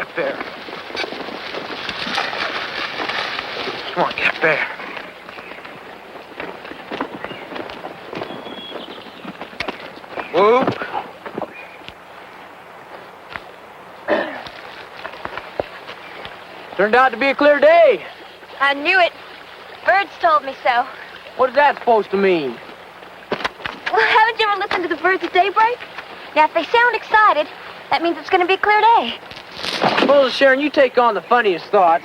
Get up there. Come on, get up there. Whoa. Turned out to be a clear day. I knew it. Birds told me so. What is that supposed to mean? Well, haven't you ever listened to the birds at daybreak? Now, if they sound excited, that means it's going to be a clear day. Well, Sharon, you take on the funniest thoughts.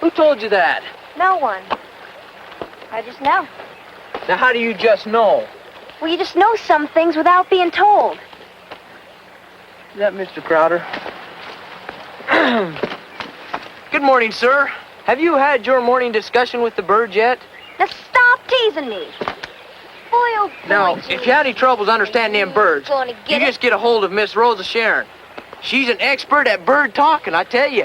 Who told you that? No one. I just know. Now, how do you just know? Well, you just know some things without being told. Is that Mr. Crowder? Good morning, sir. Have you had your morning discussion with the birds yet? Now, stop teasing me. Boy, oh boy, Now, geez. if you have any troubles understanding them birds, Gonna you get it. just get a hold of Miss Rosa Sharon. She's an expert at bird talking, I tell you.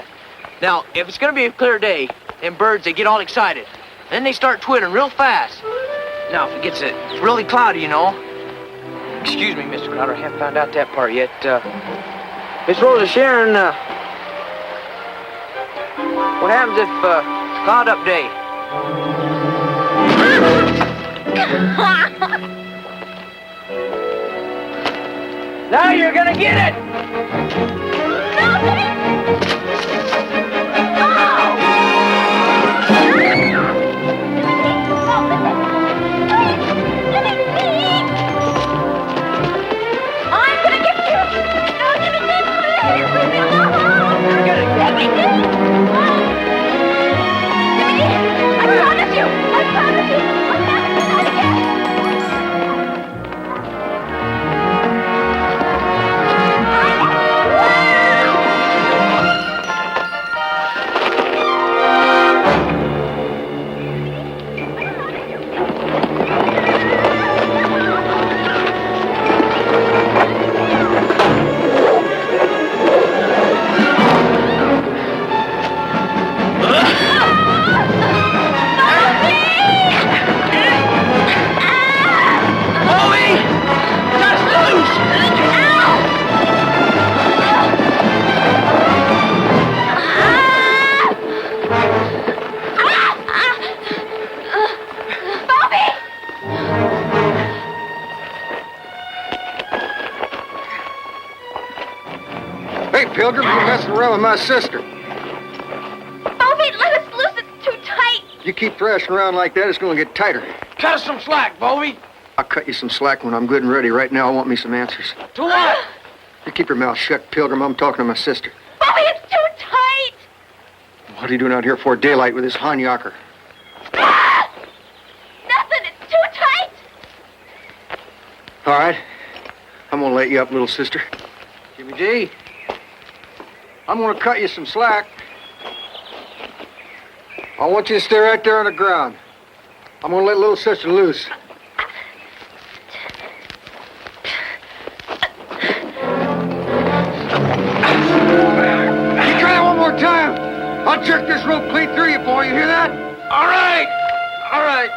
Now, if it's going to be a clear day, them birds, they get all excited. Then they start twittering real fast. Now, if it gets really cloudy, you know. Excuse me, Mr. Crowder, I haven't found out that part yet. Miss Rosa Sharon, what happens if it's cloud up day? Now you're gonna get it! Pilgrim, you're messing around with my sister. Bobby, let us loose. It's too tight. You keep thrashing around like that, it's going to get tighter. Cut us some slack, Bovie. I'll cut you some slack when I'm good and ready. Right now, I want me some answers. To what? You keep your mouth shut, Pilgrim. I'm talking to my sister. Bobby, it's too tight. What are you doing out here for daylight with this hanyaker? Ah! Nothing. It's too tight. All right. I'm going to let you up, little sister. Jimmy D, I'm going to cut you some slack. I want you to stay right there on the ground. I'm going to let little sister loose. You try that one more time, I'll jerk this rope clean through you, boy. You hear that? All right. All right.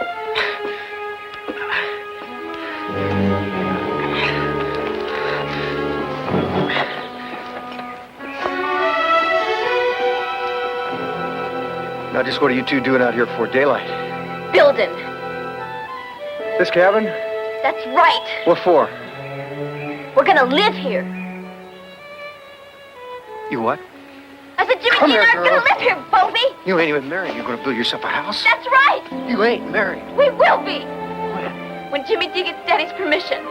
Now, just what are you two doing out here for daylight? Building. This cabin? That's right. What for? We're gonna live here. You what? I said, Jimmy, Come you're here, not girl. gonna live here, Bobby. You ain't even married. You're going to build yourself a house? That's right. You ain't married. We will be. When Jimmy D gets Daddy's permission.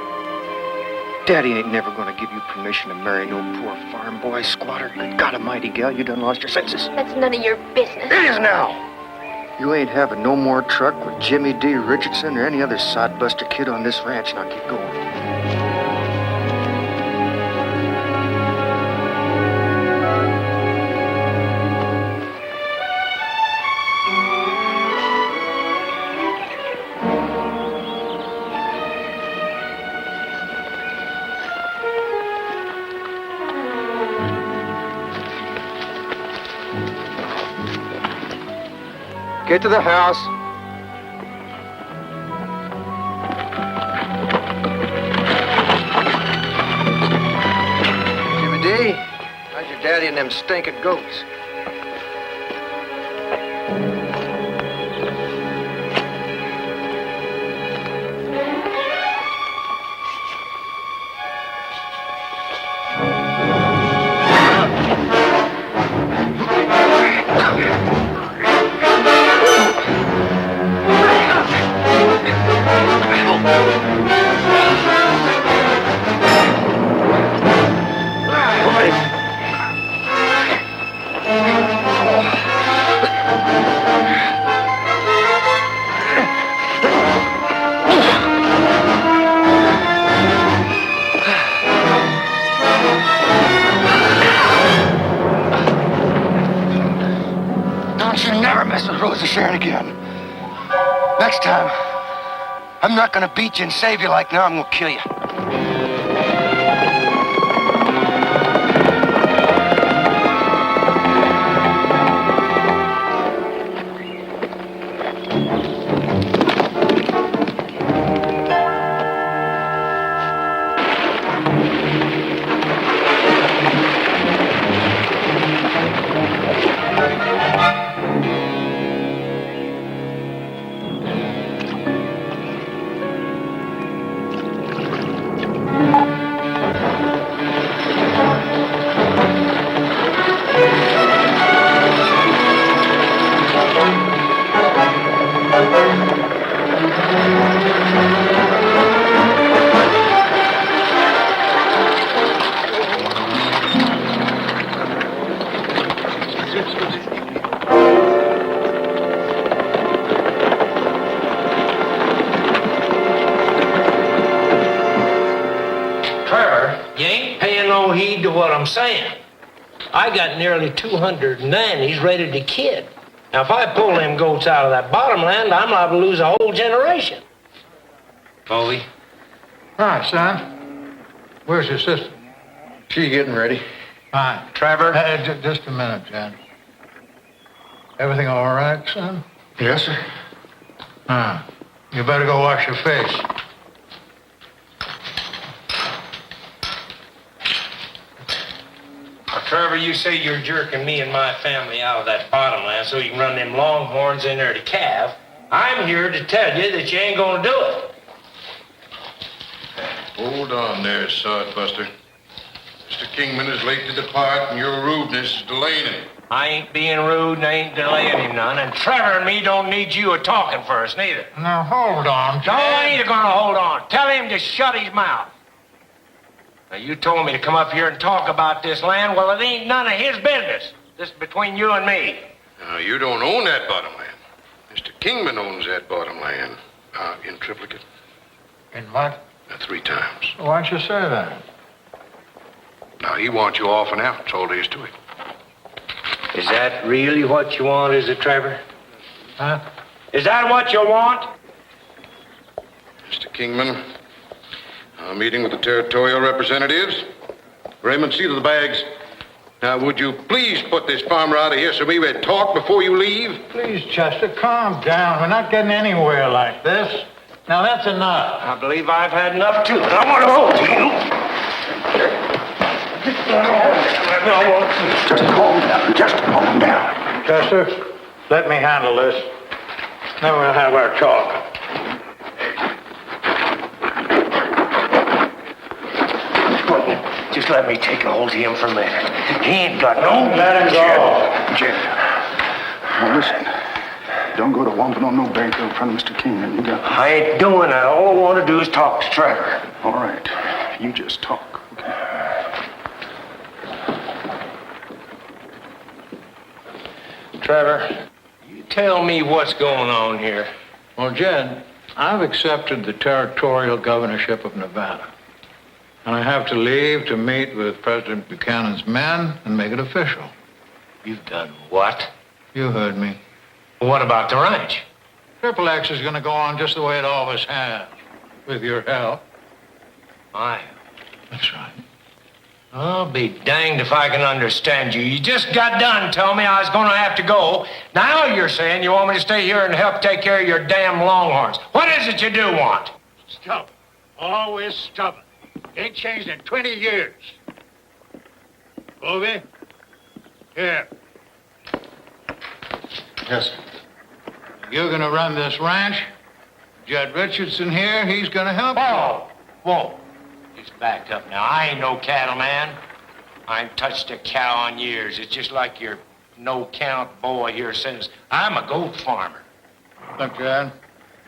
Daddy ain't never going to give you permission to marry no poor farm boy squatter. Good God almighty, gal, you done lost your senses. That's none of your business. It is now. You ain't having no more truck with Jimmy D. Richardson or any other sodbuster kid on this ranch. Now get going. Get to the house. Jimmy D, how's your Daddy and them stinking goats. Sharon again. Next time, I'm not gonna beat you and save you like now. I'm gonna kill you. I'm saying. I got nearly 200 nannies ready to kid. Now, if I pull them goats out of that bottomland, I'm liable to lose a whole generation. Bobby? Hi, son. Where's your sister? She getting ready. Fine. Trevor? Just a minute, Jen. Everything all right, son? Yes, sir. You better go wash your face. Trevor, you say you're jerking me and my family out of that bottomland so you can run them longhorns in there to calve. I'm here to tell you that you ain't gonna do it. Hold on there, Sodbuster. Mr. Kingman is late to depart, and your rudeness is delaying him. I ain't being rude and I ain't delaying him none, and Trevor and me don't need you a-talking first, neither. Now, hold on, No, I ain't gonna hold on. Tell him to shut his mouth. Now, you told me to come up here and talk about this land. Well, it ain't none of his business. This is between you and me. Now, you don't own that bottomland. Mr. Kingman owns that bottomland. In triplicate. In what? 3 times. Why'd you say that? Now, he wants you off and out. That's all there is to it. Is that really what you want, is it, Trevor? Huh? Is that what you want? Mr. Kingman, meeting with the territorial representatives. Raymond, see to the bags. Now, would you please put this farmer out of here so we may talk before you leave? Please, Chester, calm down. We're not getting anywhere like this. Now, that's enough. I believe I've had enough, too. And I want to hold you. Just calm down. Just calm down. Chester, let me handle this. Then we'll have our talk. Just let me take a hold of him for a minute. He ain't got no... Let him go. Jed, now listen. Don't go to whomping on no banker in front of Mr. Kingman. You got... I ain't doing that. All I want to do is talk to Trevor. All right. You just talk, okay? Trevor, you tell me what's going on here. Well, Jed, I've accepted the territorial governorship of Nevada. And I have to leave to meet with President Buchanan's men and make it official. You've done what? You heard me. What about the ranch? Triple X is going to go on just the way it always has, with your help. My. That's right. I'll be danged if I can understand you. You just got done telling me I was going to have to go. Now you're saying you want me to stay here and help take care of your damn longhorns. What is it you do want? Stubborn. Always stubborn. Ain't changed in 20 years. Bobby, Here. Yes, sir. You're gonna run this ranch. Jed Richardson here, he's gonna help you. Whoa. Just back up now. I ain't no cattleman. I ain't touched a cow in years. It's just like your no-count boy here says. I'm a goat farmer. Look, Jed,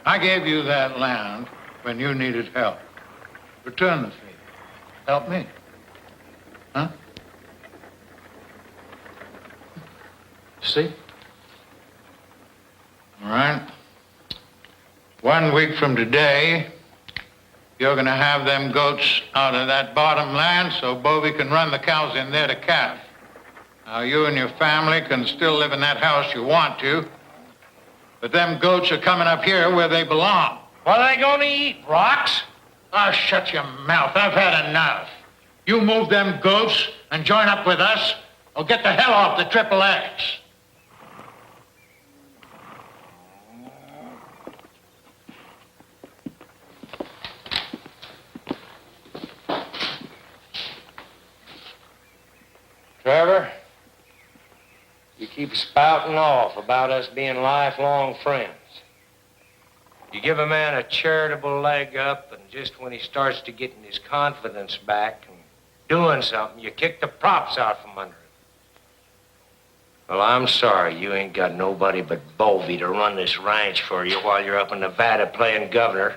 I gave you that land when you needed help. Return the favor. Help me. Huh? See? All right. 1 week from today, you're gonna have them goats out of that bottom land so Bovey can run the cows in there to calf. Now, you and your family can still live in that house you want to, but them goats are coming up here where they belong. What are they gonna eat, rocks? Oh, shut your mouth. I've had enough. You move them goats and join up with us, or get the hell off the Triple X. Trevor, you keep spouting off about us being lifelong friends. You give a man a charitable leg up, and just when he starts to getting his confidence back and doing something, you kick the props out from under him. Well, I'm sorry you ain't got nobody but Bovey to run this ranch for you while you're up in Nevada playing governor.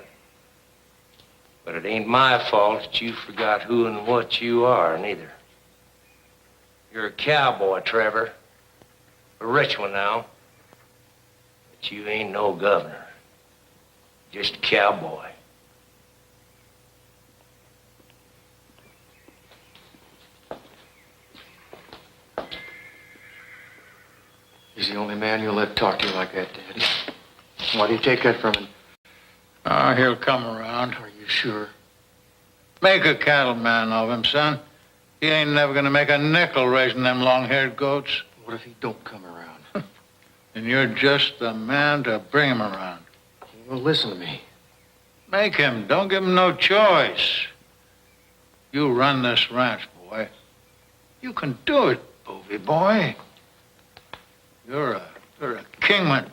But it ain't my fault that you forgot who and what you are, neither. You're a cowboy, Trevor. A rich one now. But you ain't no governor. Just a cowboy. He's the only man you'll let talk to you like that, Daddy. Why do you take that from him? Oh, he'll come around. Are you sure? Make a cattleman of him, son. He ain't never gonna make a nickel raising them long-haired goats. What if he don't come around? And you're just the man to bring him around. Well, listen to me. Make him. Don't give him no choice. You run this ranch, boy. You can do it, Bovey boy. You're a kingman.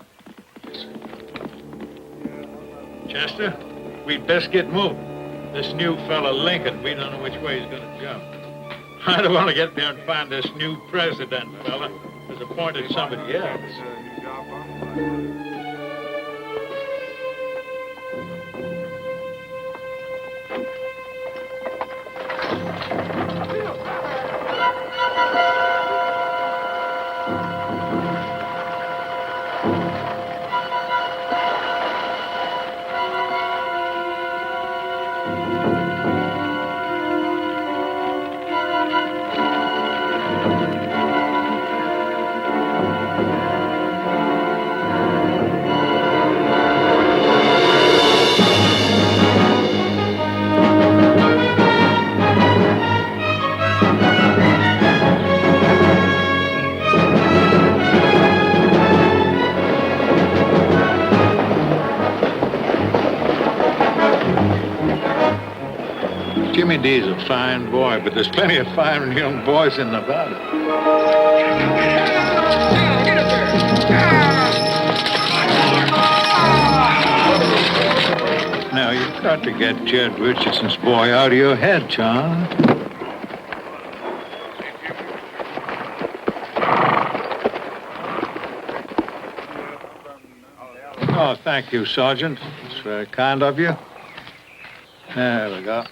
Chester, we'd best get moving. This new fella Lincoln, we don't know which way he's gonna jump. I don't want to get there and find this new president fella who's appointed somebody else. Jimmy D's a fine boy, but there's plenty of fine young boys in Nevada. Now, you've got to get Jed Richardson's boy out of your head, John. Oh, thank you, Sergeant. It's very kind of you. There we go.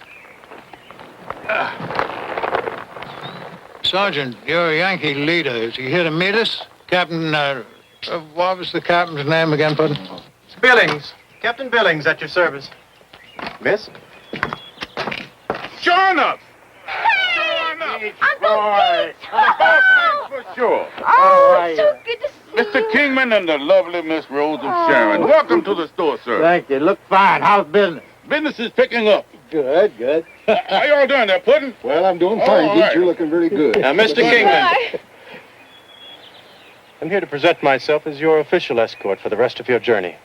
Sergeant, you're a Yankee leader. Is he here to meet us? Captain, what was the captain's name again, Puddin'? Billings. Captain Billings at your service. Miss? Sure enough! Uncle For sure. Oh, so good to see Mr. Kingman and the lovely Miss Rose of Sharon. Welcome to the store, sir. Thank you. Look fine. How's business? Business is picking up. Good, good. How y'all doing there, Puddin'? Well, I'm doing Oh, fine, all Pete. right. You're looking very good. Now, Mr. Kingman. I'm here to present myself as your official escort for the rest of your journey.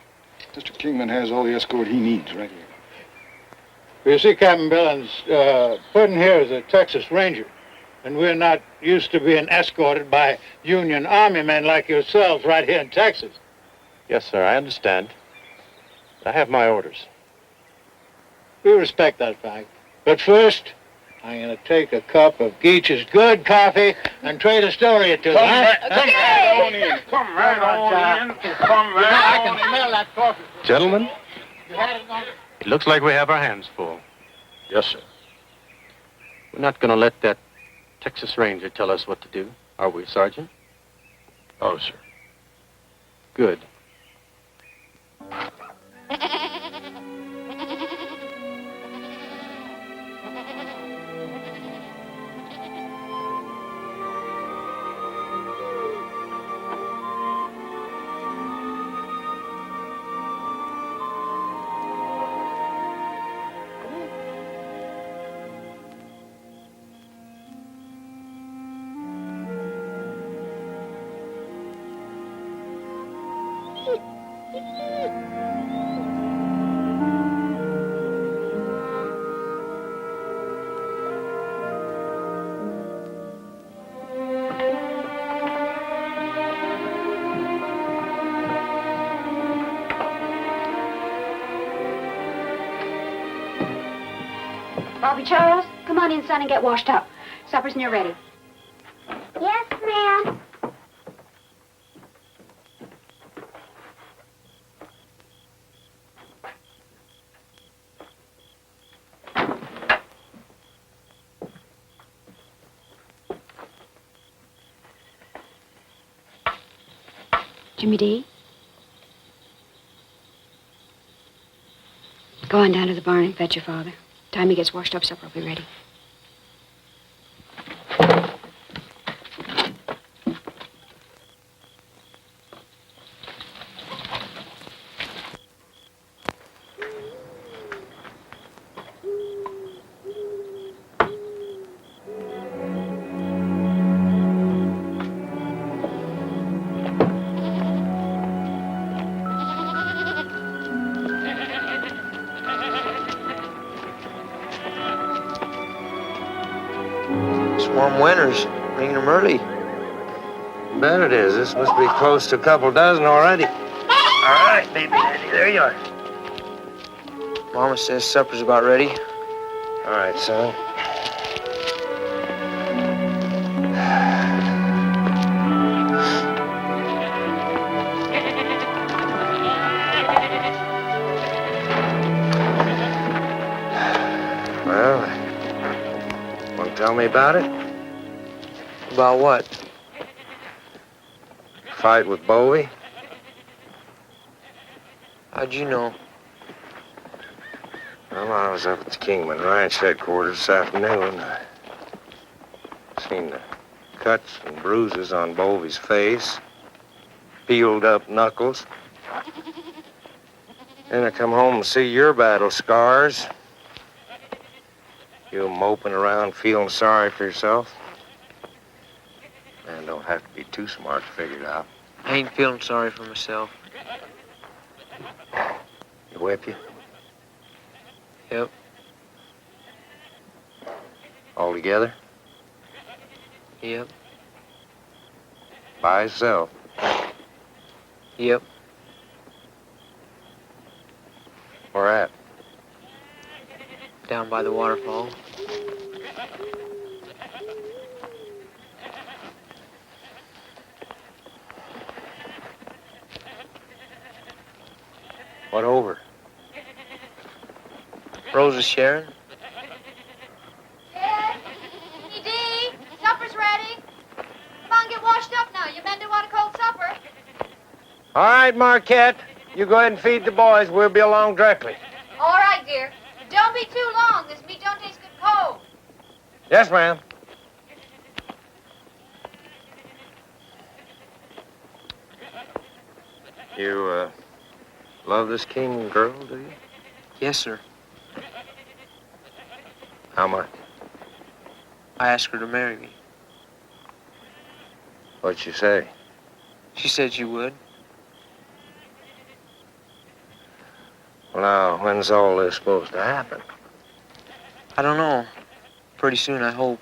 Mr. Kingman has all the escort he needs right here. You see, Captain Billings, Puddin' here is a Texas Ranger. And we're not used to being escorted by Union Army men like yourselves right here in Texas. Yes, sir, I understand. I have my orders. We respect that fact. But first, I'm going to take a cup of Geach's good coffee and trade a story or two, Come huh? right on in. Come right on in. Come right I on can in. smell that coffee. Gentlemen, it looks like we have our hands full. Yes, sir. We're not going to let that Texas Ranger tell us what to do, are we, Sergeant? Oh, sir. Good. Bobby Charles, come on in, son, and get washed up. Supper's near ready. Yes, ma'am. Jimmy D? Go on down to the barn and fetch your father. Time he gets washed up, supper will be ready. Warm winters, bringing them early. Bet it is. This must be close to a couple dozen already. All right, baby daddy, there you are. Mama says supper's about ready. All right, son. Well, want to tell me about it? About what? Fight with Bowie? How'd you know? Well, I was up at the Kingman Ranch headquarters this afternoon. I seen the cuts and bruises on Bowie's face, peeled up knuckles. Then I come home and see your battle scars. You moping around feeling sorry for yourself. Man, don't have to be too smart to figure it out. I ain't feeling sorry for myself. You whip you? Yep. All together? Yep. By yourself? Yep. Where at? Down by the waterfall. What over? Rose is sharing. Ed, E.D., supper's ready. Come on, get washed up now. You men do want a cold supper. All right, Marquette. You go ahead and feed the boys. We'll be along directly. All right, dear. But don't be too long. This meat don't taste good cold. Yes, ma'am. You, love this King girl, do you? Yes, sir. How much? I asked her to marry me. What'd she say? She said she would. Well, now, when's all this supposed to happen? I don't know. Pretty soon, I hope.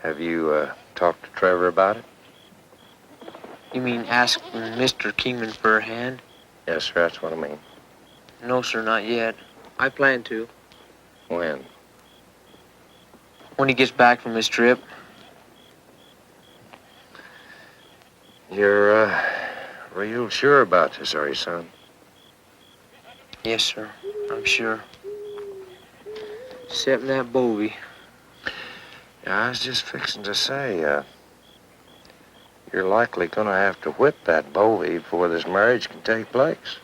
Have you talked to Trevor about it? You mean ask Mr. Kingman for a hand? Yes, sir, that's what I mean. No, sir, not yet. I plan to. When? When he gets back from his trip. You're, real sure about this, are you, son? Yes, sir. I'm sure. Except that Bovey. Yeah, I was just fixing to say, you're likely gonna have to whip that Bovey before this marriage can take place.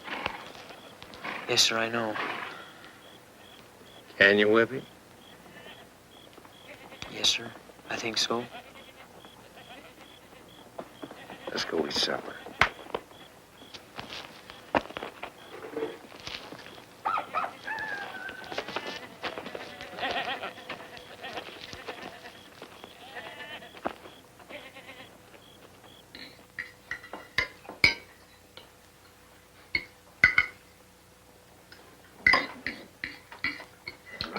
Yes, sir, I know. Can you whip him? Yes, sir. I think so. Let's go eat supper.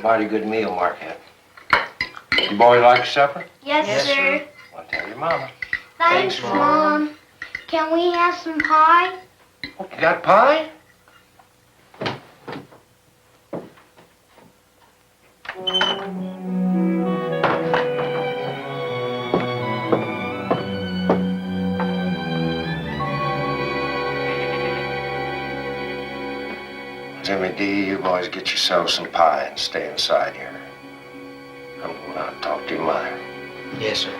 Mighty good meal, Marquette. You boy like supper? Yes, sir. Well, tell your mama. Thanks, Mom. Can we have some pie? Oh, you got pie? Jimmy D, you boys get yourselves some pie and stay inside here. I'm going out and talk to your mother. Yes, sir.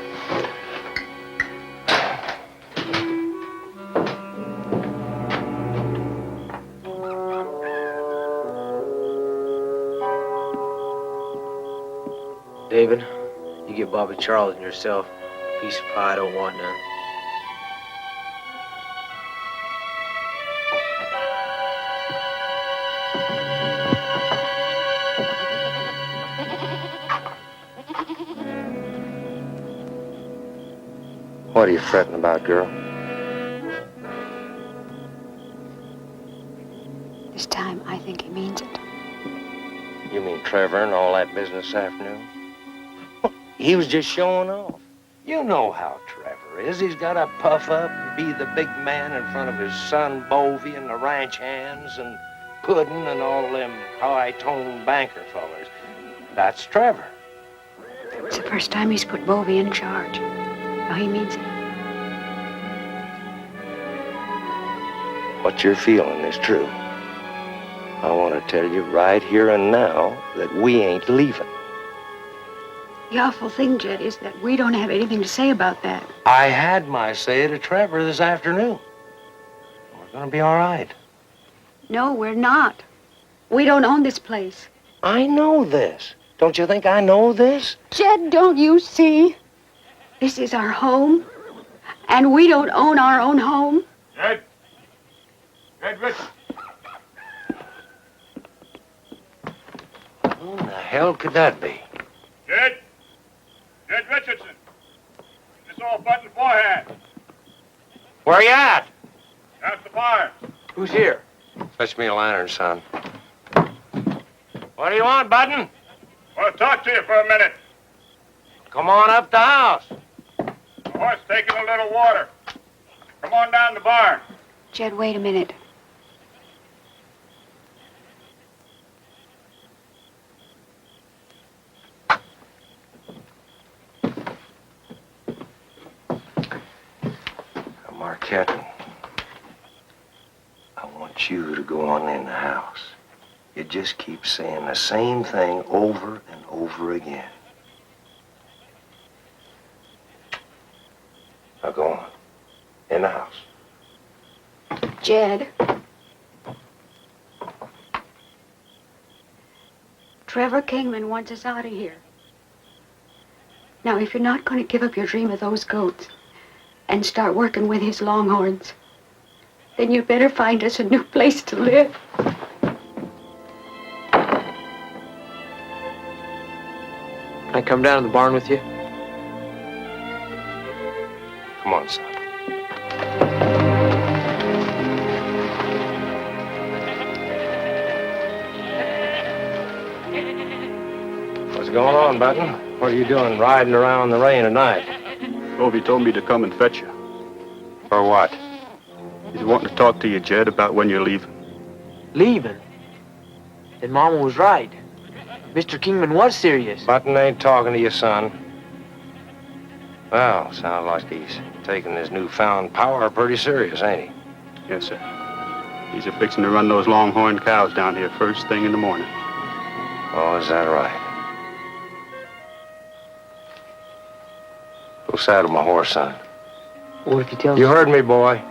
David, you get Bobby Charles and yourself a piece of pie. I don't want none. What are you fretting about, girl? This time, I think he means it. You mean Trevor and all that business this afternoon? He was just showing off. You know how Trevor is. He's got to puff up and be the big man in front of his son Bovey and the ranch hands and Puddin' and all them high-toned banker fellers. That's Trevor. It's the first time he's put Bovey in charge. Now he means it. What you're feeling is true. I want to tell you right here and now that we ain't leaving. The awful thing, Jed, is that we don't have anything to say about that. I had my say to Trevor this afternoon. We're going to be all right. No, we're not. We don't own this place. I know this. Don't you think I know this? Jed, don't you see? This is our home, and we don't own our own home. Jed Richardson. Who in the hell could that be? Jed Richardson. This old button forehand. Where you at? That's the fire. Who's here? Fetch me a lantern, son. What do you want, Button? Want to talk to you for a minute. Come on up the house. The horse taking a little water. Come on down the barn. Jed, wait a minute. Marquette, I want you to go on in the house. You just keep saying the same thing over and over again. Now go on. In the house. Jed. Trevor Kingman wants us out of here. Now, if you're not going to give up your dream of those goats and start working with his longhorns, then you better find us a new place to live. Can I come down to the barn with you? Come on, son. What's going on, Button? What are you doing riding around in the rain at night? Bovey told me to come and fetch you. For what? He's wanting to talk to you, Jed, about when you're leaving. Leaving? Then Mama was right. Mr. Kingman was serious. Button ain't talking to you, son. Well, sounds like he's taking his newfound power pretty serious, ain't he? Yes, sir. He's a fixing to run those longhorn cows down here first thing in the morning. Oh, is that right? Go saddle my horse, son. What if you tell You me? heard me, boy.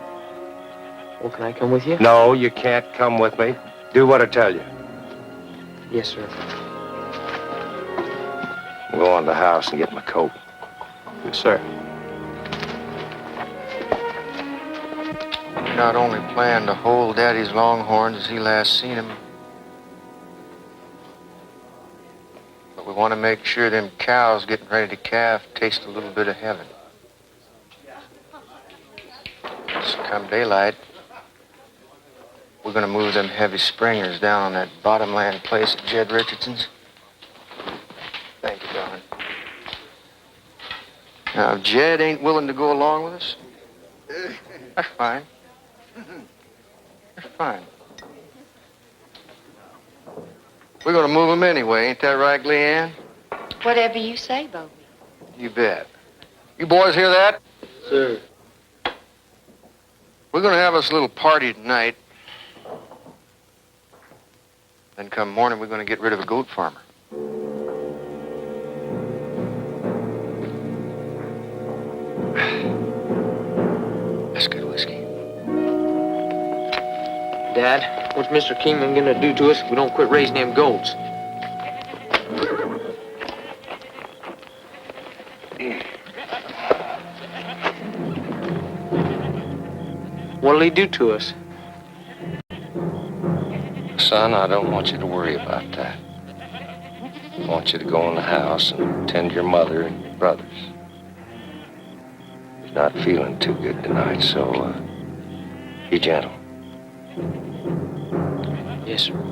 Well, can I come with you? No, you can't come with me. Do what I tell you. Yes, sir. Go on to the house and get my coat. Yes, sir. We not only plan to hold Daddy's longhorns as he last seen him, but we want to make sure them cows getting ready to calf taste a little bit of heaven. So come daylight, we're going to move them heavy springers down on that bottomland place at Jed Richardson's. Thank you, darling. Now, if Jed ain't willing to go along with us, that's fine. That's fine. We're going to move him anyway, ain't that right, Leanne? Whatever you say, Bovey. You bet. You boys hear that? Sir. We're going to have us a little party tonight. Then come morning, we're going to get rid of a goat farmer. That's good whiskey. Dad, what's Mr. Kingman gonna do to us if we don't quit raising them goats? What'll he do to us? Son, I don't want you to worry about that. I want you to go in the house and tend to your mother and your brothers. He's not feeling too good tonight, so be gentle. Yes, sir.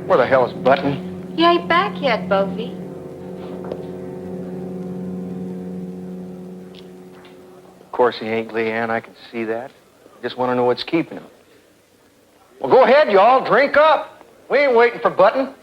Where the hell is Button? He ain't back yet, Bovey. Of course he ain't, Leanne. I can see that. Just want to know what's keeping him. Well, go ahead, y'all. Drink up. We ain't waiting for Button.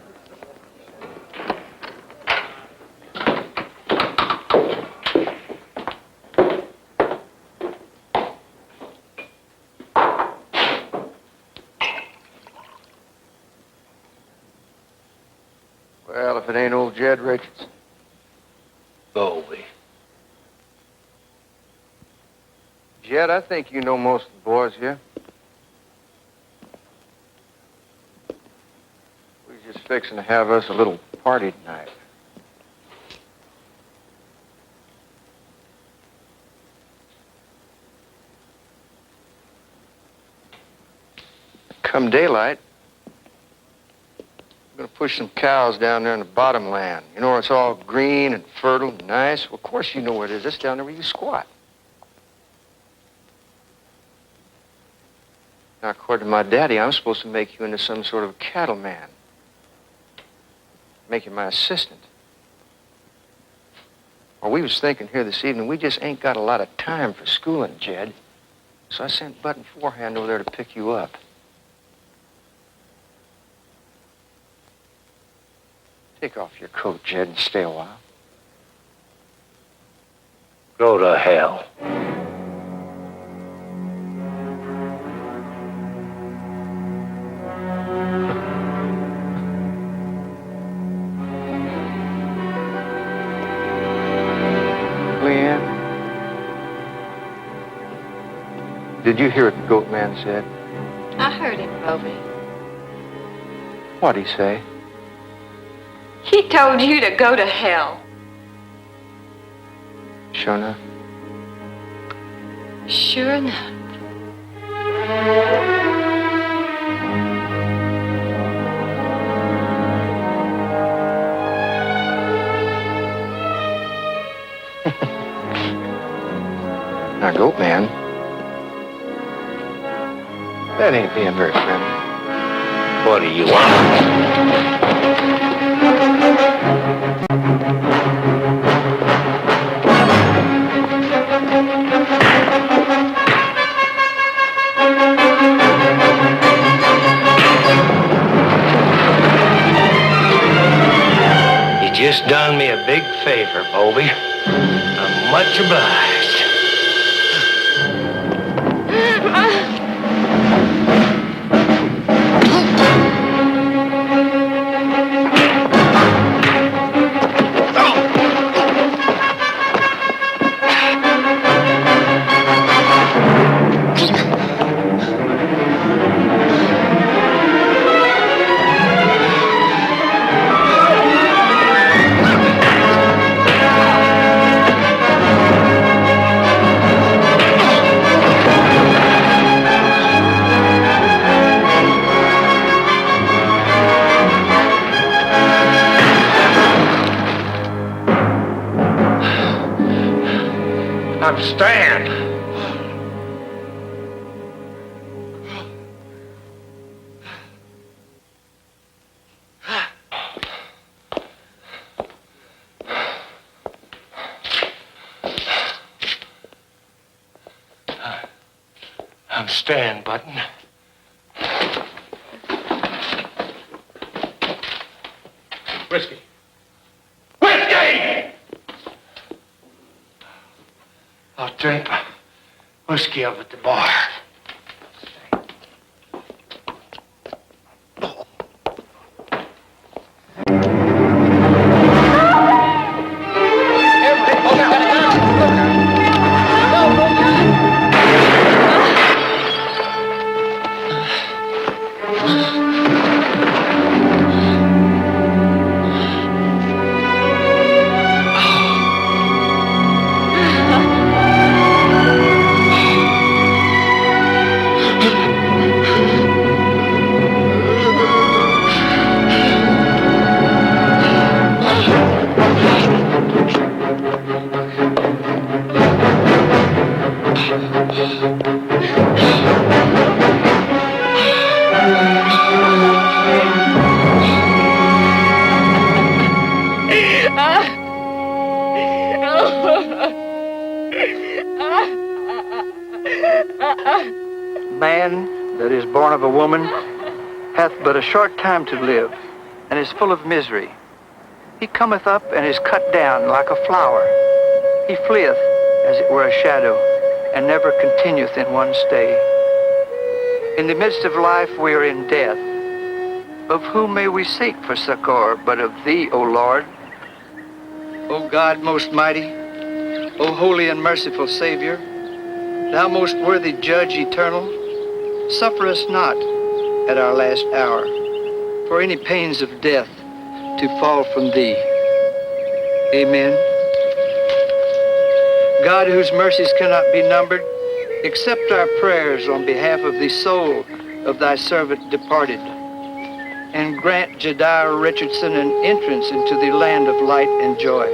Well, if it ain't old Jed Richards. Bovey. Jed, I think you know most of the boys here. We're just fixing to have us a little party tonight. Come daylight, we're going to push some cows down there in the bottomland. You know where it's all green and fertile and nice? Well, of course you know where it is. It's down there where you squat. Now, according to my daddy, I'm supposed to make you into some sort of cattleman. Make you my assistant. Well, we was thinking here this evening, we just ain't got a lot of time for schooling, Jed. So I sent Button Forehand over there to pick you up. Take off your coat, Jed, and stay a while. Go to hell. Leanne, did you hear what the goat man said? I heard him, Bovey. What'd he say? He told you to go to hell. Sure enough. Sure enough. Now, Goat Man, that ain't being very friendly. What do you want? You just done me a big favor, Bobby. I'm much obliged. Understand? Understand, Button. Whiskey. Whiskey! I'll drink whiskey up at the bar. Man that is born of a woman hath but a short time to live, and is full of misery. He cometh up and is cut down like a flower. He fleeth as it were a shadow, and never continueth in one stay. In the midst of life we are in death. Of whom may we seek for succor but of thee, O Lord? O God most mighty, O holy and merciful Savior, thou most worthy Judge eternal, suffer us not at our last hour for any pains of death to fall from thee. Amen. God, whose mercies cannot be numbered, accept our prayers on behalf of the soul of thy servant departed, and grant Jediah Richardson an entrance into the land of light and joy.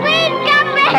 Please come back!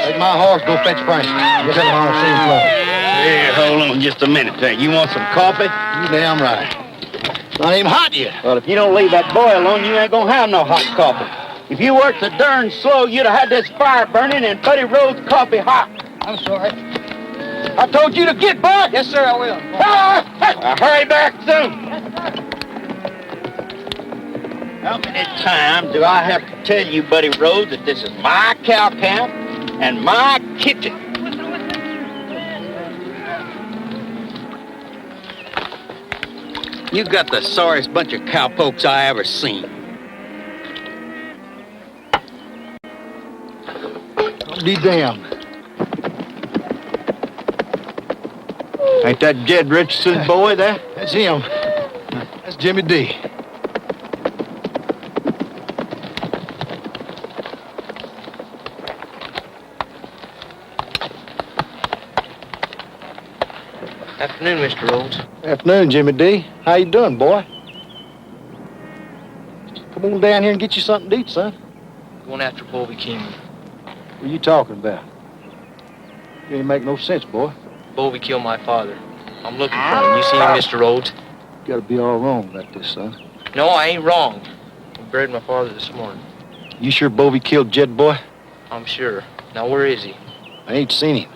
Take my horse, go fetch Frank. Get him on the same floor. Here, hold on just a minute there. You want some coffee? You damn right. Not even hot yet. Well, if you don't leave that boy alone, you ain't gonna have no hot coffee. If you worked so darn slow, you'd have had this fire burning and Buddy Rhodes' coffee hot. I'm sorry. I told you to get back. Yes, sir, I will. Hurry back soon. How many times do I have to tell you, Buddy Rhodes, that this is my cow camp and my kitchen? You got the sorriest bunch of cowpokes I ever seen. I'll be damned. Ain't that Jed Richardson's boy there? That's him. That's Jimmy D. Afternoon, Mr. Rhodes. Afternoon, Jimmy D. How you doing, boy? Come on down here and get you something to eat, son. Going after Bobby Kingman. What are you talking about? You ain't make no sense, boy. Bobby killed my father. I'm looking for him. You see him, Mr. Rhodes? You gotta be all wrong about this, son. No, I ain't wrong. I buried my father this morning. You sure Bovey killed Jed, boy? I'm sure. Now, where is he? I ain't seen him.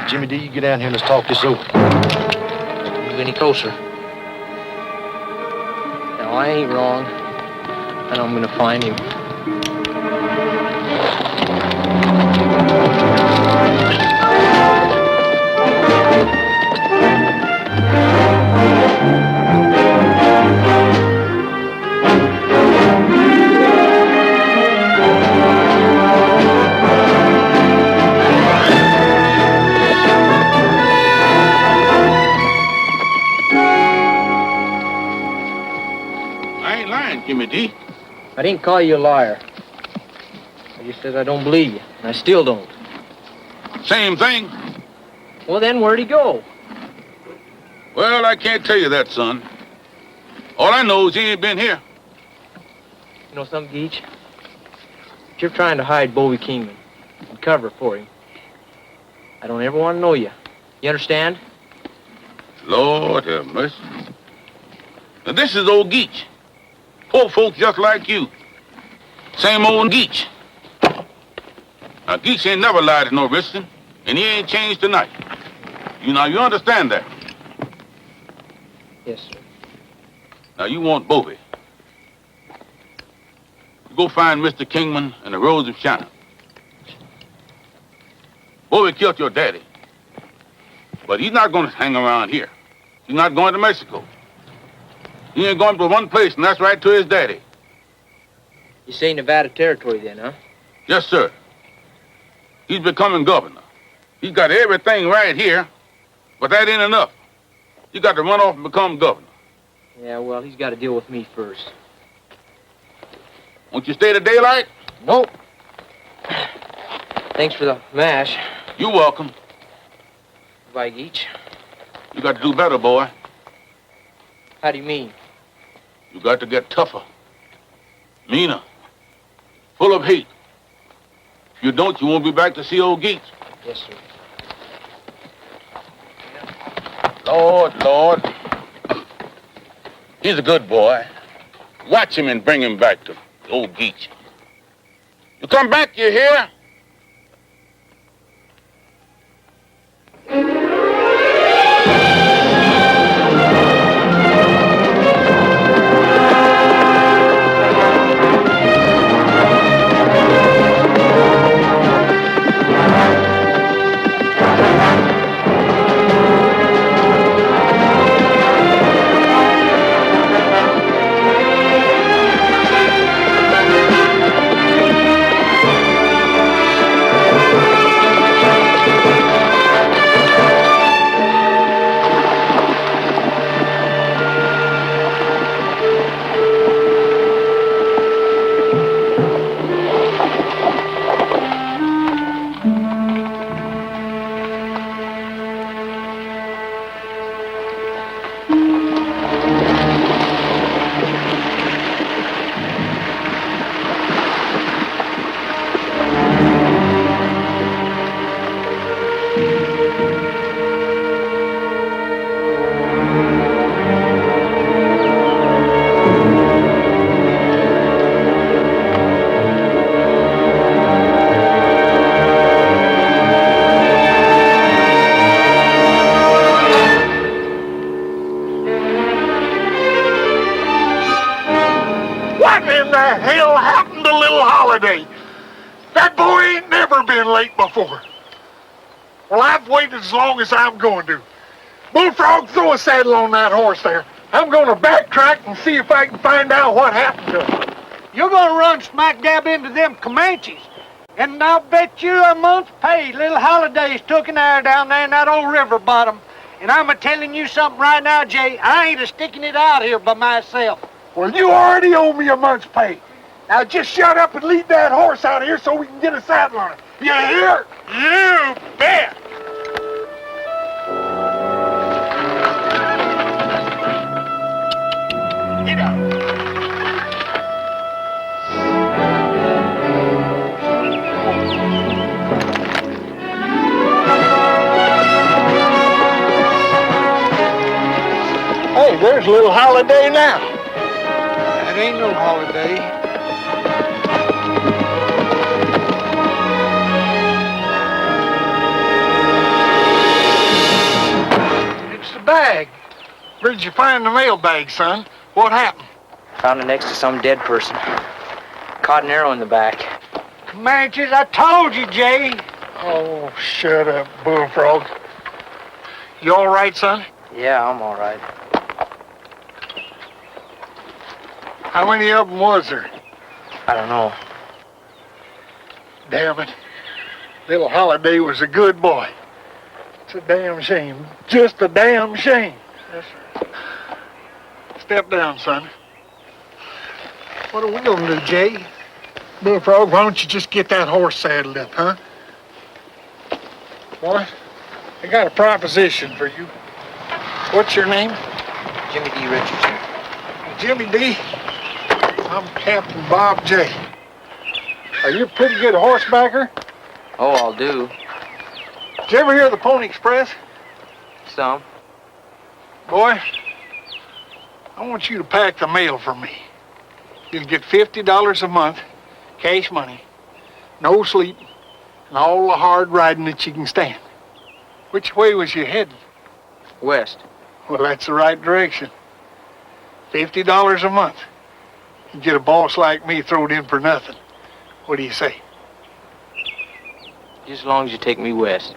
Jimmy D, you get down here and let's talk this over. Move any closer. Now, I ain't wrong. And I'm gonna find him. Jimmy D. I didn't call you a liar. I just said I don't believe you, and I still don't. Same thing. Well, then where'd he go? Well, I can't tell you that, son. All I know is he ain't been here. You know something, Geach? If you're trying to hide Bobby Kingman and cover for him, I don't ever want to know you. You understand? Lord have mercy. Now, this is old Geach. Poor folks just like you. Same old Geach. Now, Geach ain't never lied to no Richardson, and he ain't changed tonight. You understand that? Yes, sir. Now, you want Bobby. You go find Mr. Kingman and the Rose of Sharon. Bobby killed your daddy. But he's not going to hang around here. He's not going to Mexico. He ain't going to one place, and that's right to his daddy. You say Nevada territory then, huh? Yes, sir. He's becoming governor. He's got everything right here, but that ain't enough. You got to run off and become governor. Yeah, well, he's got to deal with me first. Won't you stay to daylight? Nope. Thanks for the mash. You're welcome. Goodbye, Geach. You got to do better, boy. How do you mean? You got to get tougher, meaner, full of hate. If you don't, you won't be back to see old Geach. Yes, sir. Lord. He's a good boy. Watch him and bring him back to old Geach. You come back, you hear? for? Well, I've waited as long as I'm going to. Bullfrog, throw a saddle on that horse there. I'm going to backtrack and see if I can find out what happened to him. You're gonna run smack dab into them Comanches. And I'll bet you a month's pay. Little Holiday's took an air down there in that old river bottom. And I'm a-telling you something right now, Jay. I ain't a-sticking it out here by myself. Well, you already owe me a month's pay. Now just shut up and lead that horse out of here so we can get a saddle on it. You hear? You bet! Get up. Hey, there's little Holiday now. That ain't no Holiday. It's the bag. Where did you find the mail bag, son? What happened? Found it next to some dead person. Caught an arrow in the back. Comanches, I told you, Jay. Oh, shut up, Bullfrog. You all right, son? Yeah, I'm all right. How many of them was there? I don't know. Damn it. Little Holiday was a good boy. It's a damn shame. Just a damn shame. Yes, sir. Step down, son. What are we gonna do, Jay? Bullfrog, why don't you just get that horse saddled up, huh? Boy, I got a proposition for you. What's your name? Jimmy D. Richardson. Jimmy D. I'm Captain Bob J. Are you a pretty good horsebacker? Oh, I'll do. Did you ever hear of the Pony Express? Some. Boy, I want you to pack the mail for me. You'll get $50 a month, cash money, no sleep, and all the hard riding that you can stand. Which way was you heading? West. Well, that's the right direction. $50 a month. You get a boss like me thrown in for nothing. What do you say? Just as long as you take me west.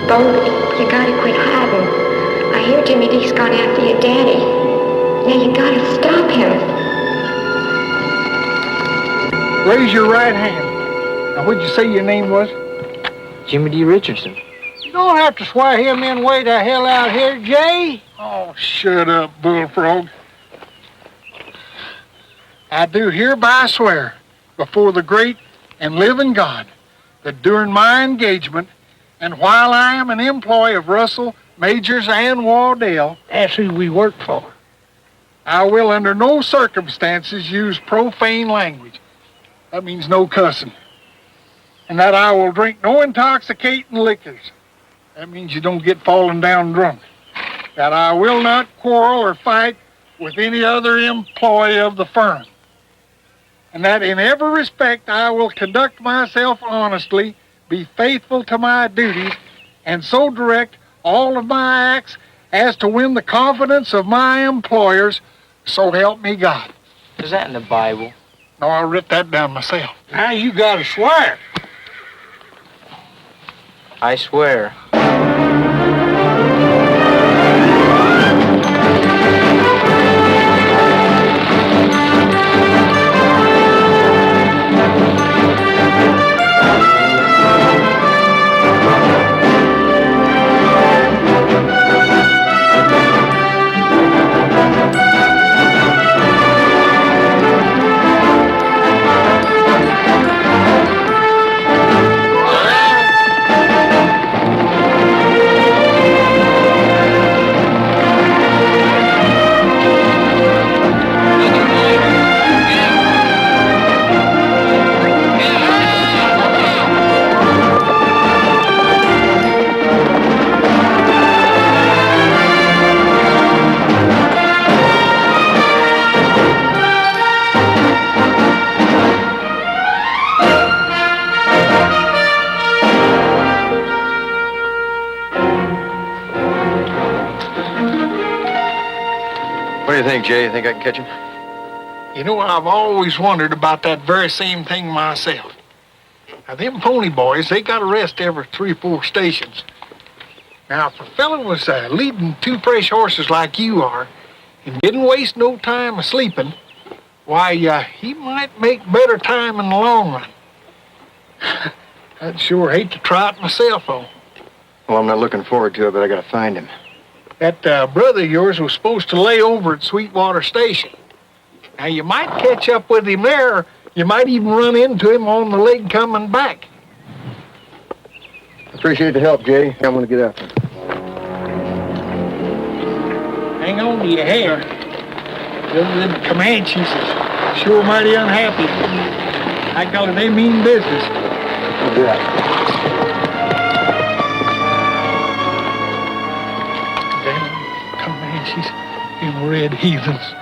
Bo, you gotta quit hiding. I hear Jimmy D's gone after your daddy. Now you gotta stop him. Raise your right hand. Now, what'd you say your name was? Jimmy D. Richardson. You don't have to swear him in way the hell out here, Jay. Oh, shut up, Bullfrog. I do hereby swear before the great and living God that during my engagement and while I am an employee of Russell, Majors, and Waddell, That's who we work for. I will under no circumstances use profane language. That means no cussing. And that I will drink no intoxicating liquors. That means you don't get falling down drunk. That I will not quarrel or fight with any other employee of the firm. And that in every respect I will conduct myself honestly, be faithful to my duties, and so direct all of my acts as to win the confidence of my employers, so help me God. Is that in the Bible? No, I wrote that down myself. Now you gotta swear. I swear. What do you think, Jay? You think I can catch him? You know, I've always wondered about that very same thing myself. Now, them pony boys, they got a rest every 3 or 4 stations. Now, if a fella was leading 2 fresh horses like you are and didn't waste no time sleeping, why, he might make better time in the long run. I'd sure hate to try it myself, though. Well, I'm not looking forward to it, but I gotta find him. That brother of yours was supposed to lay over at Sweetwater Station. Now, you might catch up with him there, or you might even run into him on the leg coming back. Appreciate the help, Jay. I'm gonna get after him. Hang on to your hair. Them Comanches is sure mighty unhappy. I call it they mean business. Yeah. Damn Comanches, them red heathens.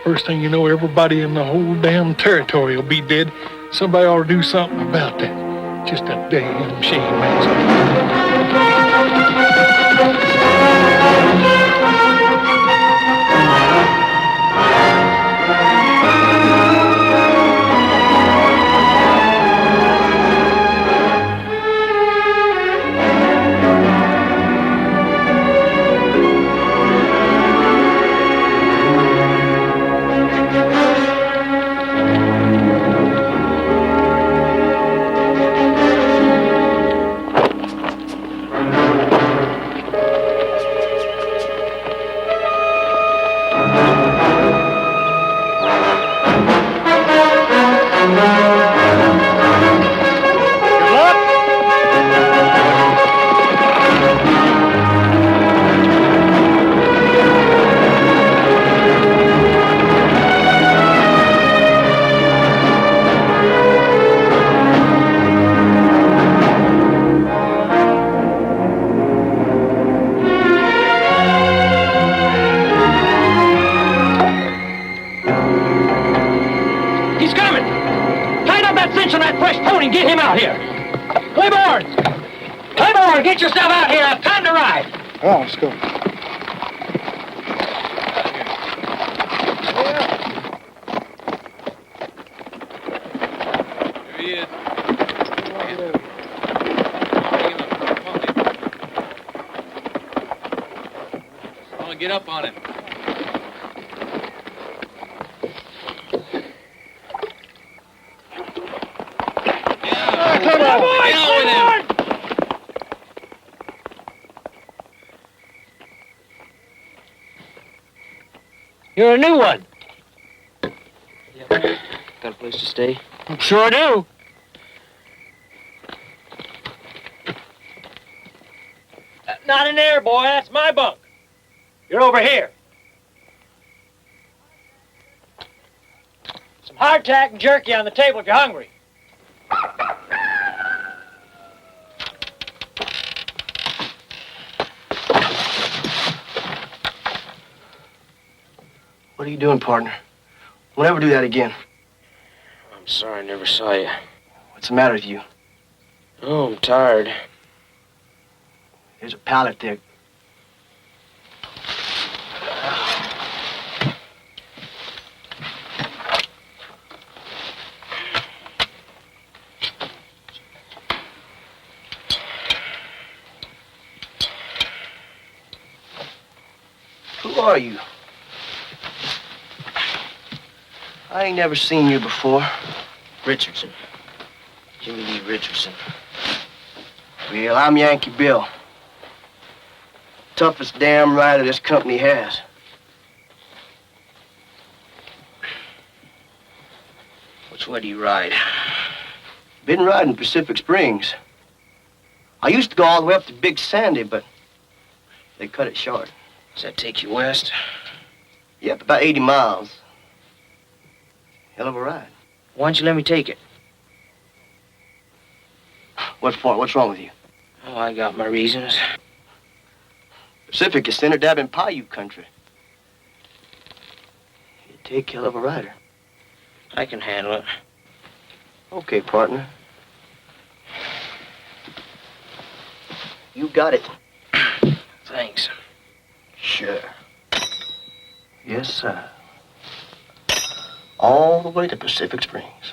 First thing you know, everybody in the whole damn territory will be dead. Somebody ought to do something about that. Just a damn shame, man. Get him out here. Claiborne! Claiborne, get yourself out here. It's time to ride. Oh, let's go. There he is. I'm gonna get up on him. You're a new one. Got a place to stay? Sure do. Not in there, boy. That's my bunk. You're over here. Some hardtack and jerky on the table if you're hungry. What are you doing, partner? Don't ever do that again. I'm sorry I never saw you. What's the matter with you? Oh, I'm tired. There's a pallet there. Who are you? I ain't never seen you before. Richardson. Jimmy Lee Richardson. Well, I'm Yankee Bill. Toughest damn rider this company has. Which way do you ride? Been riding Pacific Springs. I used to go all the way up to Big Sandy, but they cut it short. Does that take you west? Yep, about 80 miles. Hell of a ride. Why don't you let me take it? What for? What's wrong with you? Oh, I got my reasons. Pacific is center dab in Paiute country. You take hell of a rider. I can handle it. Okay, partner. You got it. Thanks. Sure. Yes, sir. all the way to Pacific Springs.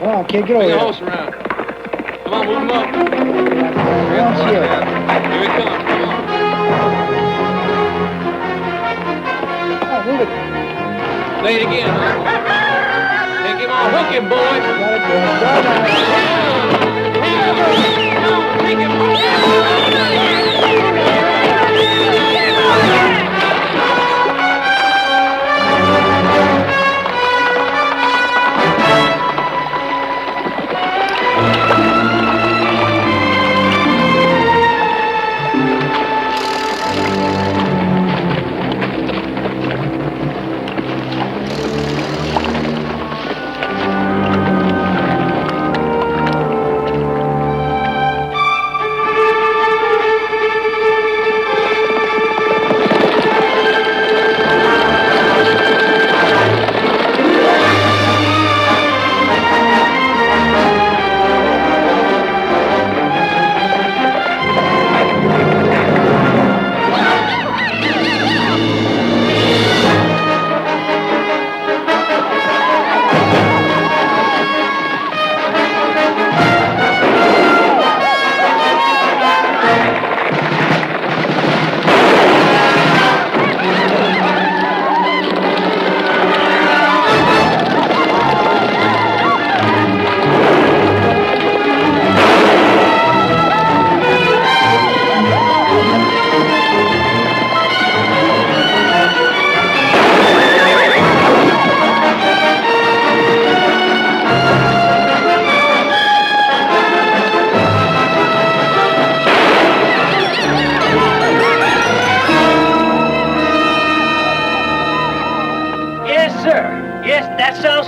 Come on, kid, get over Bring here. the horse around. Come on, move him up. Here he comes. Come on. Oh, move it. Say it again, huh? Take him on. Hook him, boys. Take him.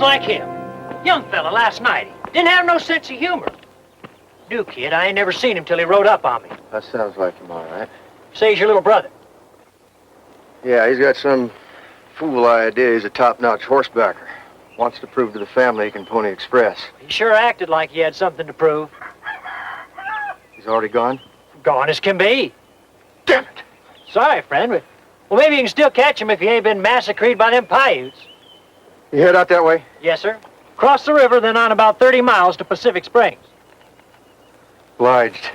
Like him. Young fella last night. Didn't have no sense of humor. New kid, I ain't never seen him till he rode up on me. That sounds like him, all right. Say he's your little brother. Yeah, he's got some fool idea he's a top-notch horsebacker. Wants to prove to the family he can Pony Express. He sure acted like he had something to prove. He's already gone? Gone as can be. Damn it! Sorry, friend, but... Well, maybe you can still catch him if he ain't been massacred by them Paiutes. You head out that way? Yes, sir. Cross the river, then on about 30 miles to Pacific Springs. Obliged.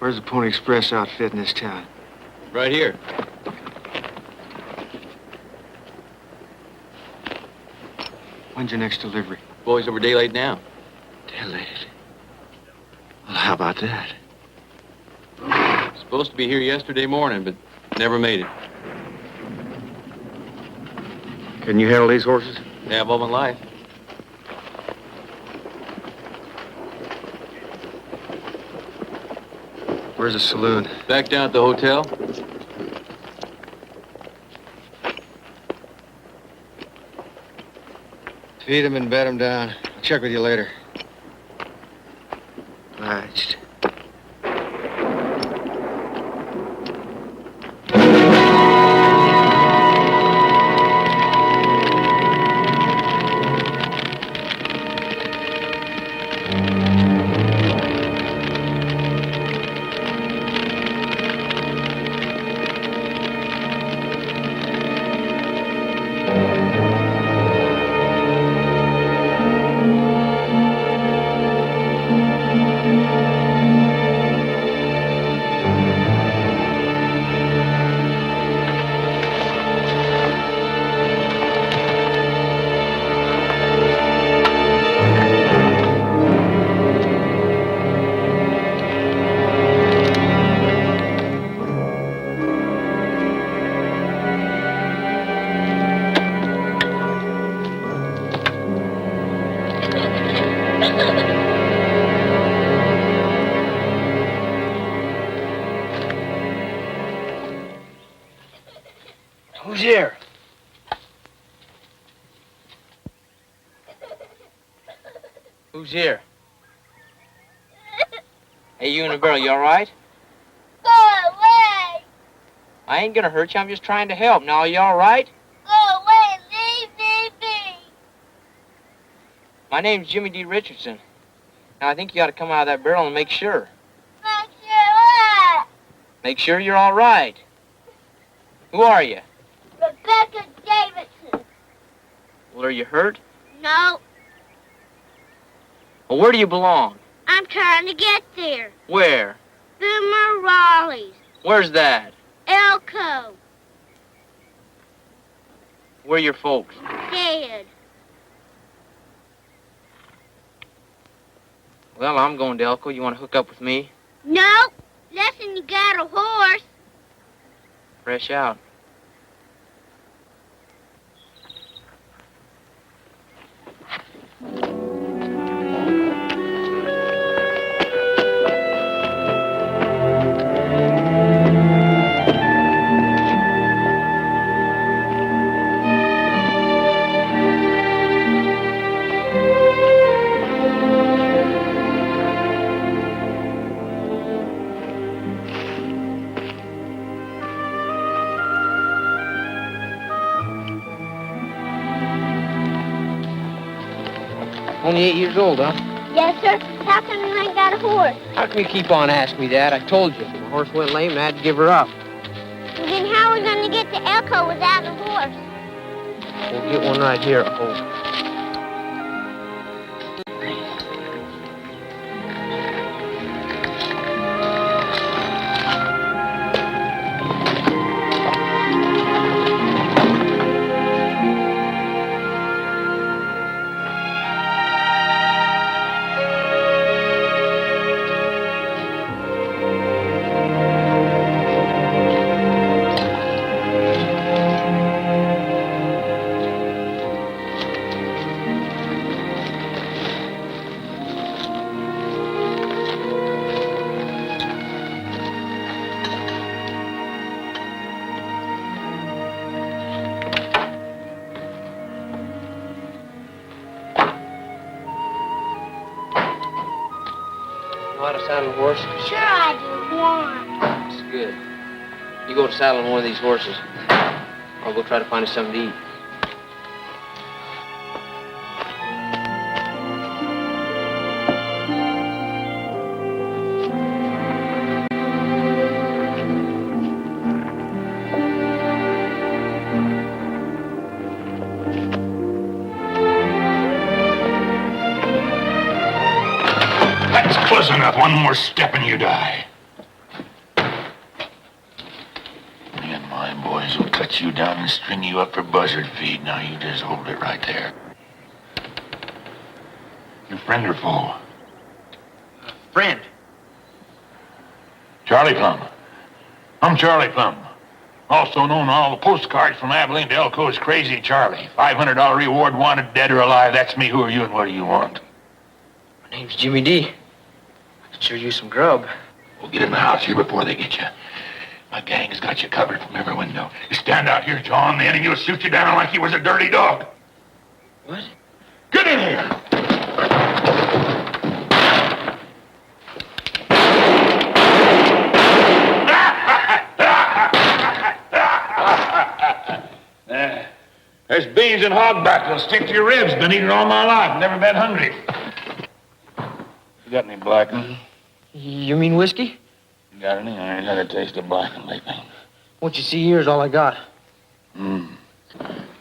Where's the Pony Express outfit in this town? Right here. When's your next delivery? Boys over daylight now. Daylight? Well, how about that? Supposed to be here yesterday morning, but never made it. Can you handle these horses? Yeah, all my life. Where's the saloon? Back down at the hotel. Feed him and bed him down. I'll check with you later. Right. Who's here? Who's here? Hey, you in the barrel, you all right? Go away! I ain't gonna hurt you, I'm just trying to help. Now, are you all right? Go away! Leave me be! My name's Jimmy D. Richardson. Now, I think you ought to come out of that barrel and make sure. Make sure what? Make sure you're all right. Who are you? Rebecca Davidson. Well, are you hurt? No, Well, where do you belong? I'm trying to get there. Where? Boomer Raleigh's. Where's that? Elko. Where are your folks? Dead. Well, I'm going to Elko. You want to hook up with me? No, listen, you got a horse. Fresh out. Only 8 years old, huh? Yes, sir. How come you ain't got a horse? How come you keep on asking me that? I told you. My horse went lame and I had to give her up. Well, then how are we going to get to Elko without a horse? We'll get one right here, I hope. Know how to saddle a horse? Sure I do. One. That's good. You go to saddle one of these horses. I'll go try to find us something to eat. That's close enough. One more step and you die. My boys will cut you down and string you up for buzzard feed. Now you just hold it right there. You friend or foe? Friend. Charlie Plum. I'm Charlie Plum. Also known on all the postcards from Abilene to Elko as Crazy Charlie. $500 reward wanted, dead or alive. That's me. Who are you and what do you want? My name's Jimmy D. I could sure use some grub. Well, get in the house here before they get you. My gang has got you covered from every window. You stand out here, John, the enemy will shoot you down like you was a dirty dog. What? Get in here! There's beans and hog back that'll stick to your ribs. Been eating all my life. Never been hungry. You got any blacking? You mean whiskey? You got any? I ain't had a taste of blacking lately. What you see here is all I got. Well,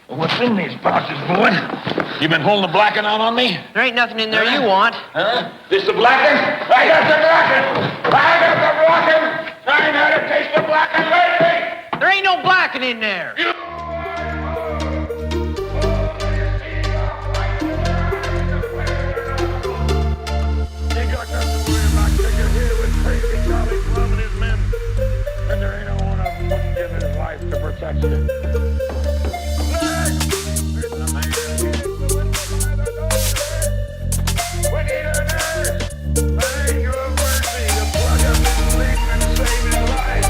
what's in these pouches, boy? You been holding the blacking out on me? There ain't nothing in there you want. Huh? This the blacking? I got the blacking! I got the blacking! I ain't had a taste of blacking lately! There ain't no blacking in there. And there ain't no one of them wouldn't give his life to protect you. We need a nurse! I think you're worthy to plug up his leak and save his life.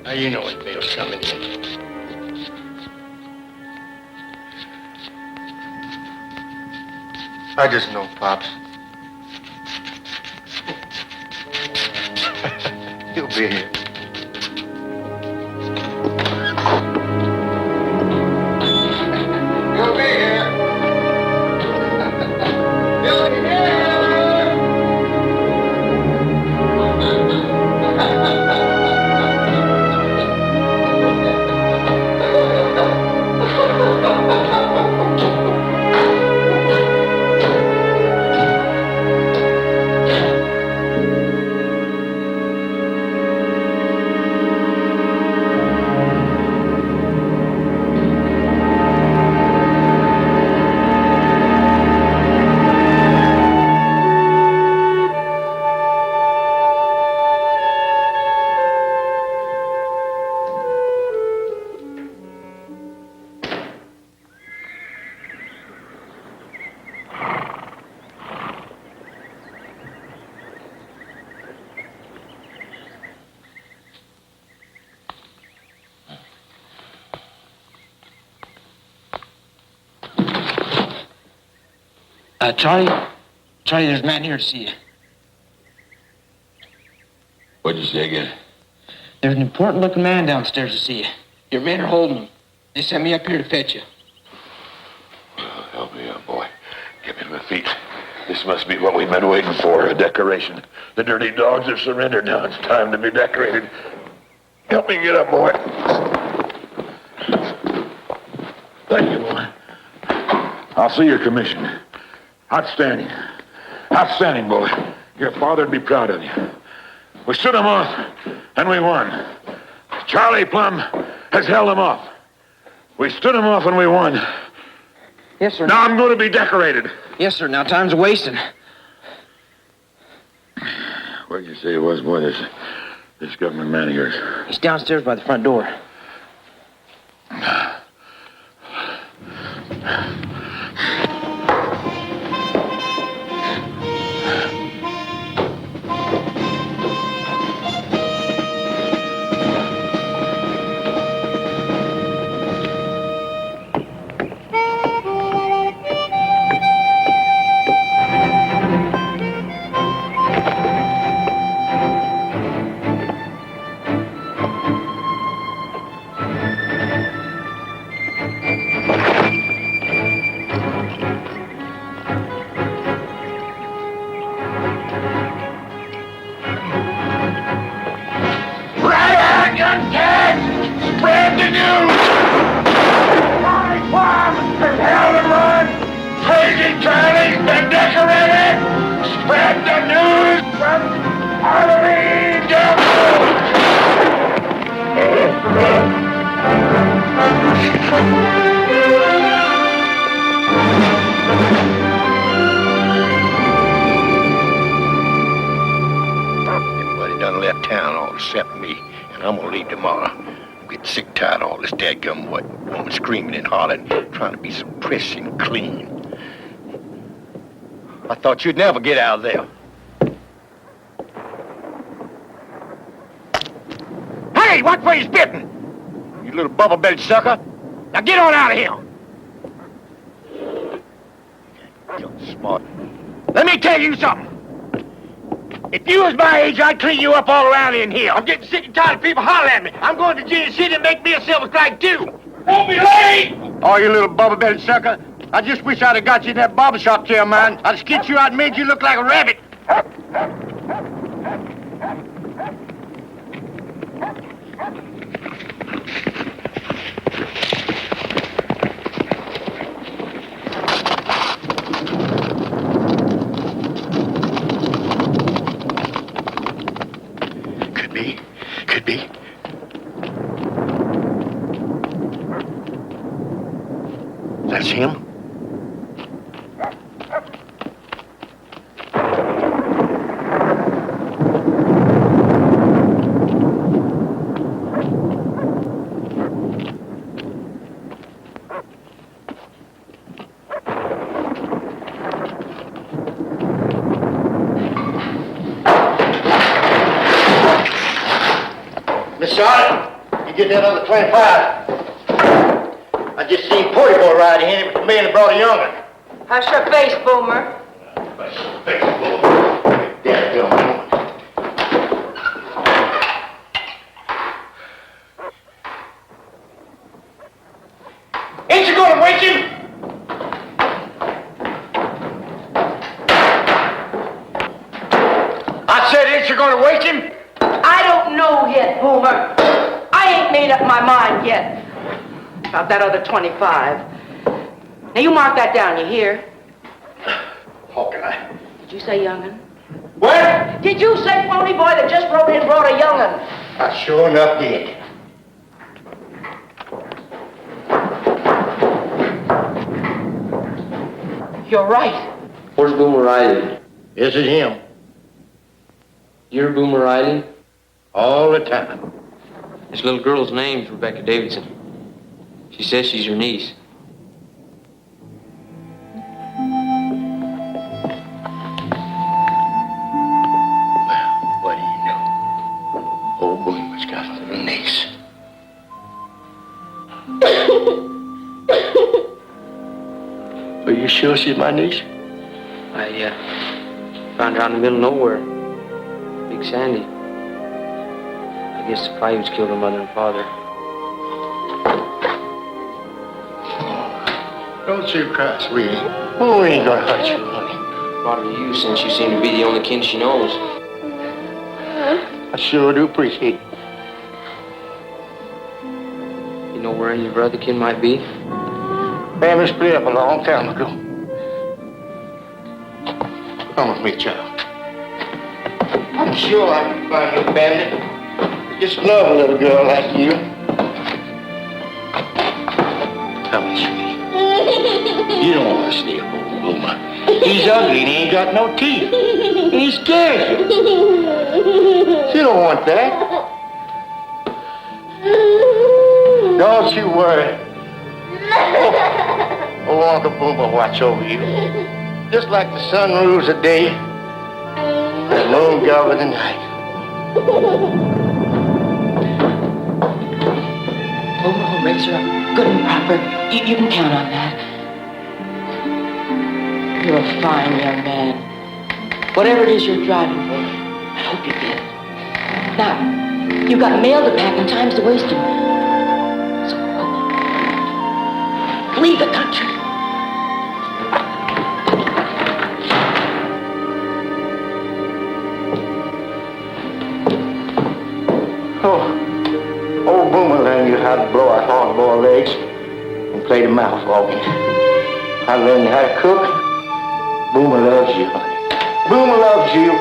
Now you know when Bill's coming in. I just know, Pops. He'll be here. He'll be here. He'll be here. Charlie, there's a man here to see you. What'd you say again? There's an important-looking man downstairs to see you. Your men are holding him. They sent me up here to fetch you. Oh, help me up, boy. Get me to my feet. This must be what we've been waiting for, a decoration. The dirty dogs have surrendered now. It's time to be decorated. Help me get up, boy. Thank you, boy. I'll see your commission. Outstanding. Outstanding, boy. Your father'd be proud of you. We stood him off, and we won. Charlie Plum has held him off. We stood him off, and we won. Yes, sir. Now I'm going to be decorated. Yes, sir. Now time's wasting. Where'd you say it was, boy, this government man of yours? He's downstairs by the front door. Spread the news! Charlie Plum has held him run! Crazy Charlie's been decorated! Spread the news from Halloween Everybody done left town all except me, and I'm gonna leave tomorrow. I'm getting sick tired of all this dadgum white woman screaming and hollering, trying to be so prissy and clean. I thought you'd never get out of there. Hey, what for you spitting? You little bubble-bellied sucker. Now get on out of here. You're smart. Let me tell you something. If you was my age, I'd clean you up all around in here. I'm getting sick and tired of people hollering at me. I'm going to Gin City and make me a silver strike, too. Don't be late! Oh, you little bubble-bellied sucker. I just wish I'd have got you in that barber shop chair of mine. I'd have skit you out and made you look like a rabbit. Could be. That's him? Miss Charlotte, you get that other 25. I just seen Porty Boy riding in with the man that brought a young'un. Hush your face, Boomer. Ain't you gonna wake him? I said, ain't you gonna wake him? I don't know yet, Boomer. I ain't made up my mind yet about that other 25. Now, you mark that down, you hear? How can I? Did you say young'un? What? Did you say Pony Boy that just rode in brought a young'un? I sure enough did. You're right. Where's Boomer Riley? This is him. You're Boomer Riley? All the time. This little girl's name's Rebecca Davidson. She says she's your niece. What do you know? Old Boomer's got a little niece. Are you sure she's my niece? I found her out in the middle of nowhere. Big Sandy. I guess the Paiutes killed her mother and father. Don't you cry, sweetie. Oh, we ain't gonna hurt you, honey. Brought her to you since you seem to be the only kin she knows. I sure do appreciate it. You know where any of your other kin might be? Family split up a long time ago. Come with me, child. I'm sure I can find your family. I just love a little girl like you. Come with me. You don't want to stay up old Boomer. He's ugly and he ain't got no teeth. And he scares you. You don't want that. Don't you worry. Oh, Uncle Boomer will watch over you. Just like the sun rules the day, the moon governs the night. Boomer will raise her up good and proper. You can count on that. You're a fine young man. Whatever it is you're driving for, I hope you get it. Now, you've got mail to pack and time's to waste. So go. Leave the country. Old Boomer learned you how to blow out hard-boiled eggs and play the mouth organ. I learned you how to cook. Boomer loves you, honey. Boomer loves you.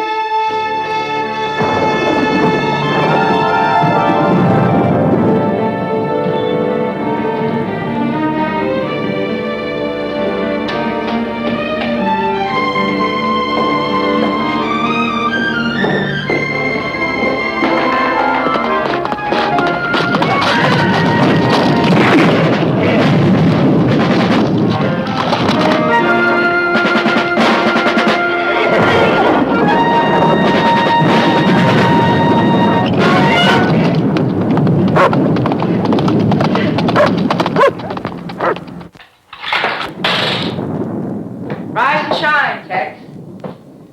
Rise and shine, Tex.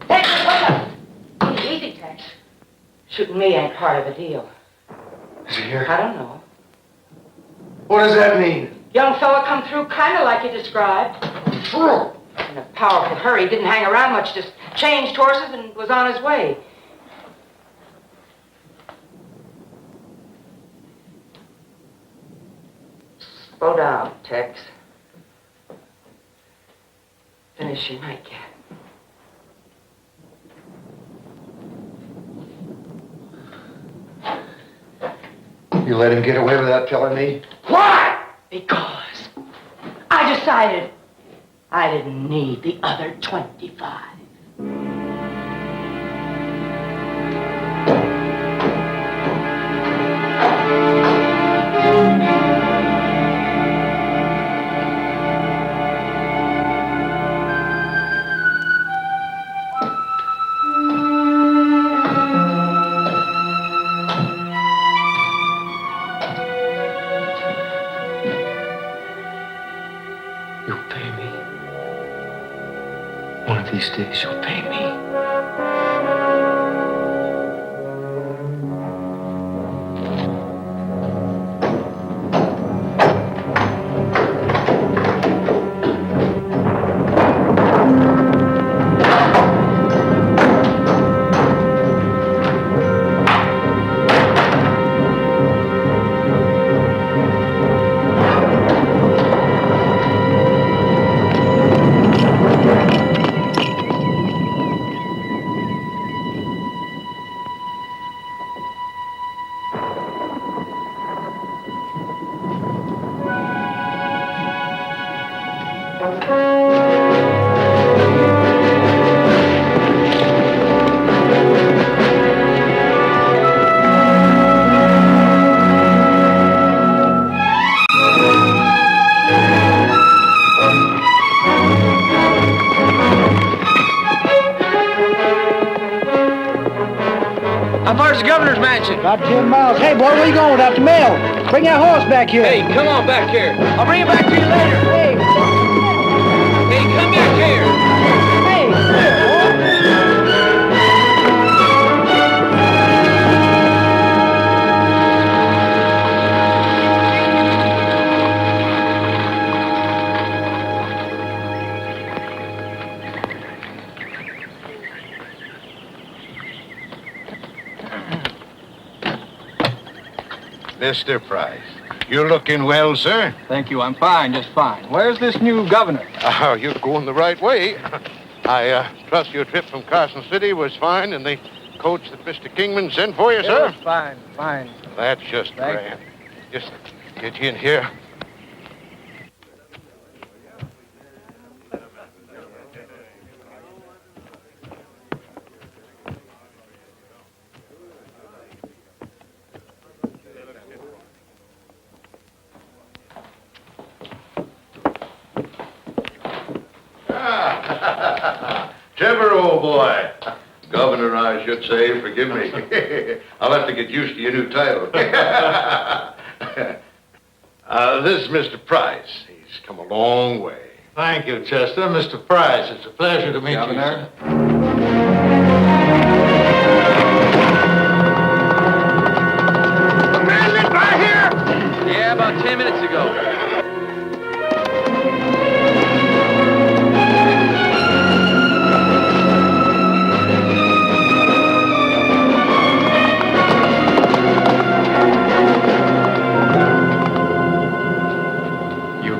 Tex, wake up. Easy, Tex. Shooting me ain't part of the deal. Is he here? I don't know. What does that mean? Young fella come through kind of like you described. True. In a powerful hurry. Didn't hang around much, just changed horses and was on his way. Slow down, Tex. Finish your nightcap. You let him get away without telling me? Why? Because I decided I didn't need the other 25. One of these days you'll pay me. How far's the governor's mansion? About 10 miles. Hey, boy, where you going without the mail? Bring that horse back here. Hey, come on back here. I'll bring it back to you later. Hey. Hey, come back here. Hey. Mr. Price, you're looking well, sir. Thank you. I'm fine, just fine. Where's this new governor? Oh, you're going the right way. I trust your trip from Carson City was fine and the coach that Mr. Kingman sent for you, sir? Fine, fine. That's just grand. Just get you in here. Trevor, old boy. Governor, I should say, forgive me. I'll have to get used to your new title. This is Mr. Price. He's come a long way. Thank you, Chester. Mr. Price, it's a pleasure to meet you, sir. A man lived by here? Yeah, about 10 minutes ago.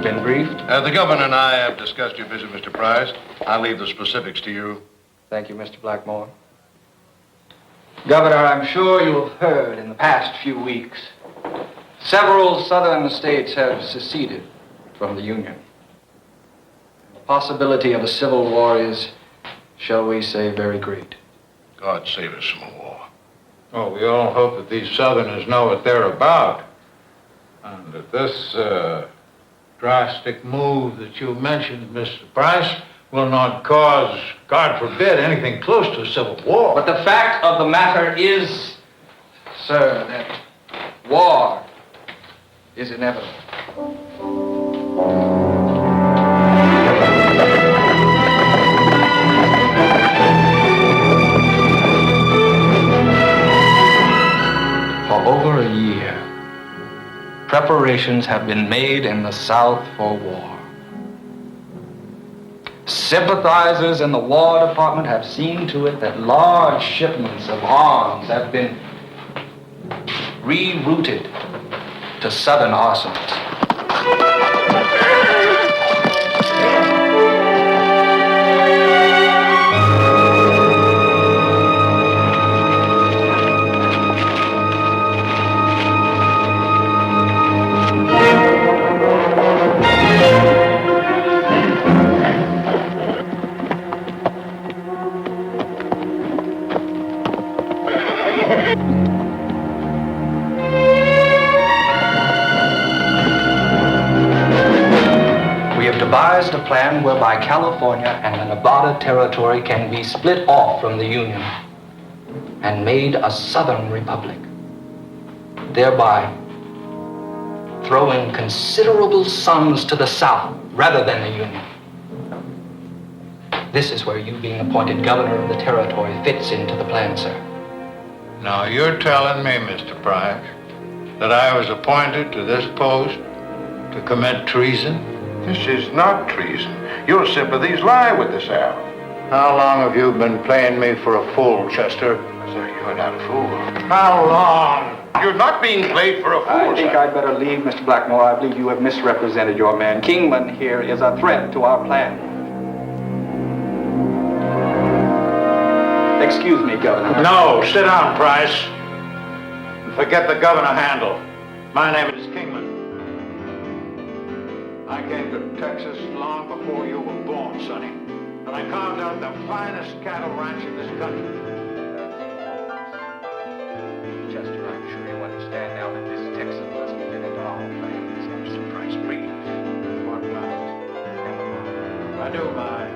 Been briefed? The governor and I have discussed your visit, Mr. Price. I'll leave the specifics to you. Thank you, Mr. Blackmore. Governor, I'm sure you've heard in the past few weeks, several southern states have seceded from the Union. The possibility of a civil war is, shall we say, very great. God save us from a war. Oh, we all hope that these Southerners know what they're about. And that this drastic move that you mentioned, Mr. Price, will not cause, God forbid, anything close to a civil war. But the fact of the matter is, sir, that war is inevitable. For over a year, preparations have been made in the South for war. Sympathizers in the War Department have seen to it that large shipments of arms have been rerouted to southern arsenals. Devised a plan whereby California and the Nevada Territory can be split off from the Union and made a Southern Republic, thereby throwing considerable sums to the South rather than the Union. This is where you, being appointed governor of the territory, fits into the plan, sir. Now, you're telling me, Mr. Price, that I was appointed to this post to commit treason? This is not treason. Your sympathies lie with the South. How long have you been playing me for a fool, Chester? Sir, you're not a fool. How long? You're not being played for a fool, I think I'd better leave, Mr. Blackmore. I believe you have misrepresented your man. Kingman here is a threat to our plan. Excuse me, Governor. No, sit down, Price. And forget the governor handle. My name is Kingman. I came to Texas long before you were born, Sonny. And I carved out the finest cattle ranch in this country. Chester, I'm sure you understand now that this Texan doesn't fit into our plans. Mr. Price, please. What plans? I do mind.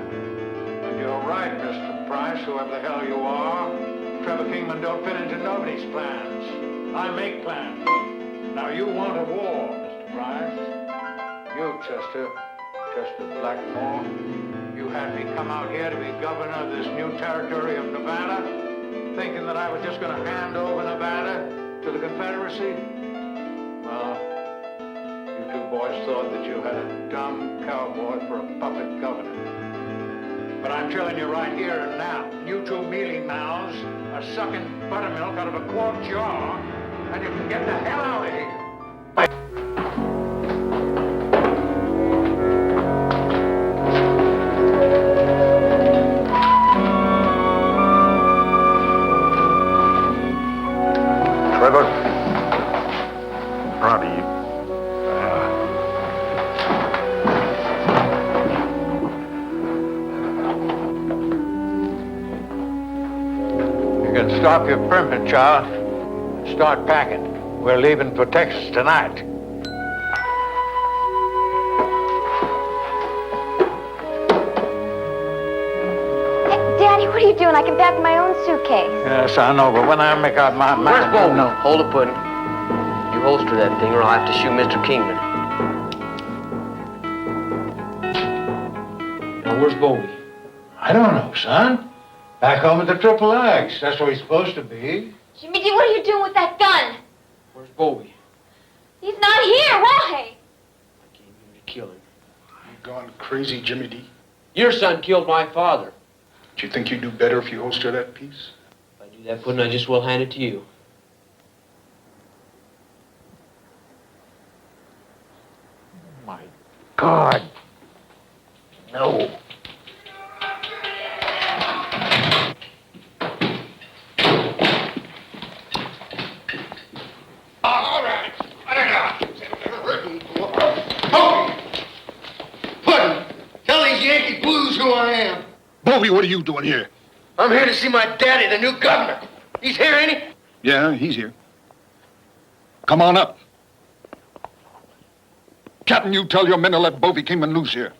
And you're right, Mr. Price, whoever the hell you are. Trevor Kingman don't fit into nobody's plans. I make plans. Now, you want a war, Mr. Price. You, Chester Blackmore, you had me come out here to be governor of this new territory of Nevada, thinking that I was just going to hand over Nevada to the Confederacy? Well, you two boys thought that you had a dumb cowboy for a puppet governor. But I'm telling you right here and now, you two mealy mouths are sucking buttermilk out of a quart jar, and you can get the hell out of here. Trevor, proud of you. You can stop your primping, child, and start packing. We're leaving for Texas tonight. Daddy, what are you doing? I can pack my own suitcase. Yes, I know, but when I make up my mind... Where's Bo? No. Hold it, Puddin'. You holster that thing or I'll have to shoot Mr. Kingman. Now, where's Bobby? I don't know, son. Back home at the Triple X. That's where he's supposed to be. Jimmy D, what are you doing with that gun? Where's Bobby? He's not here. Why? I came here to kill him. You gone crazy, Jimmy D? Your son killed my father. Do you think you'd do better if you holster that piece? If I do that, Puddin', I just will hand it to you. My God. No. All right. Puddin', tell these Yankee blues who I am. Bobby, what are you doing here? I'm here to see my daddy, the new governor. He's here, ain't he? Yeah, he's here. Come on up. Captain, you tell your men to let Bovey Kingman loose here.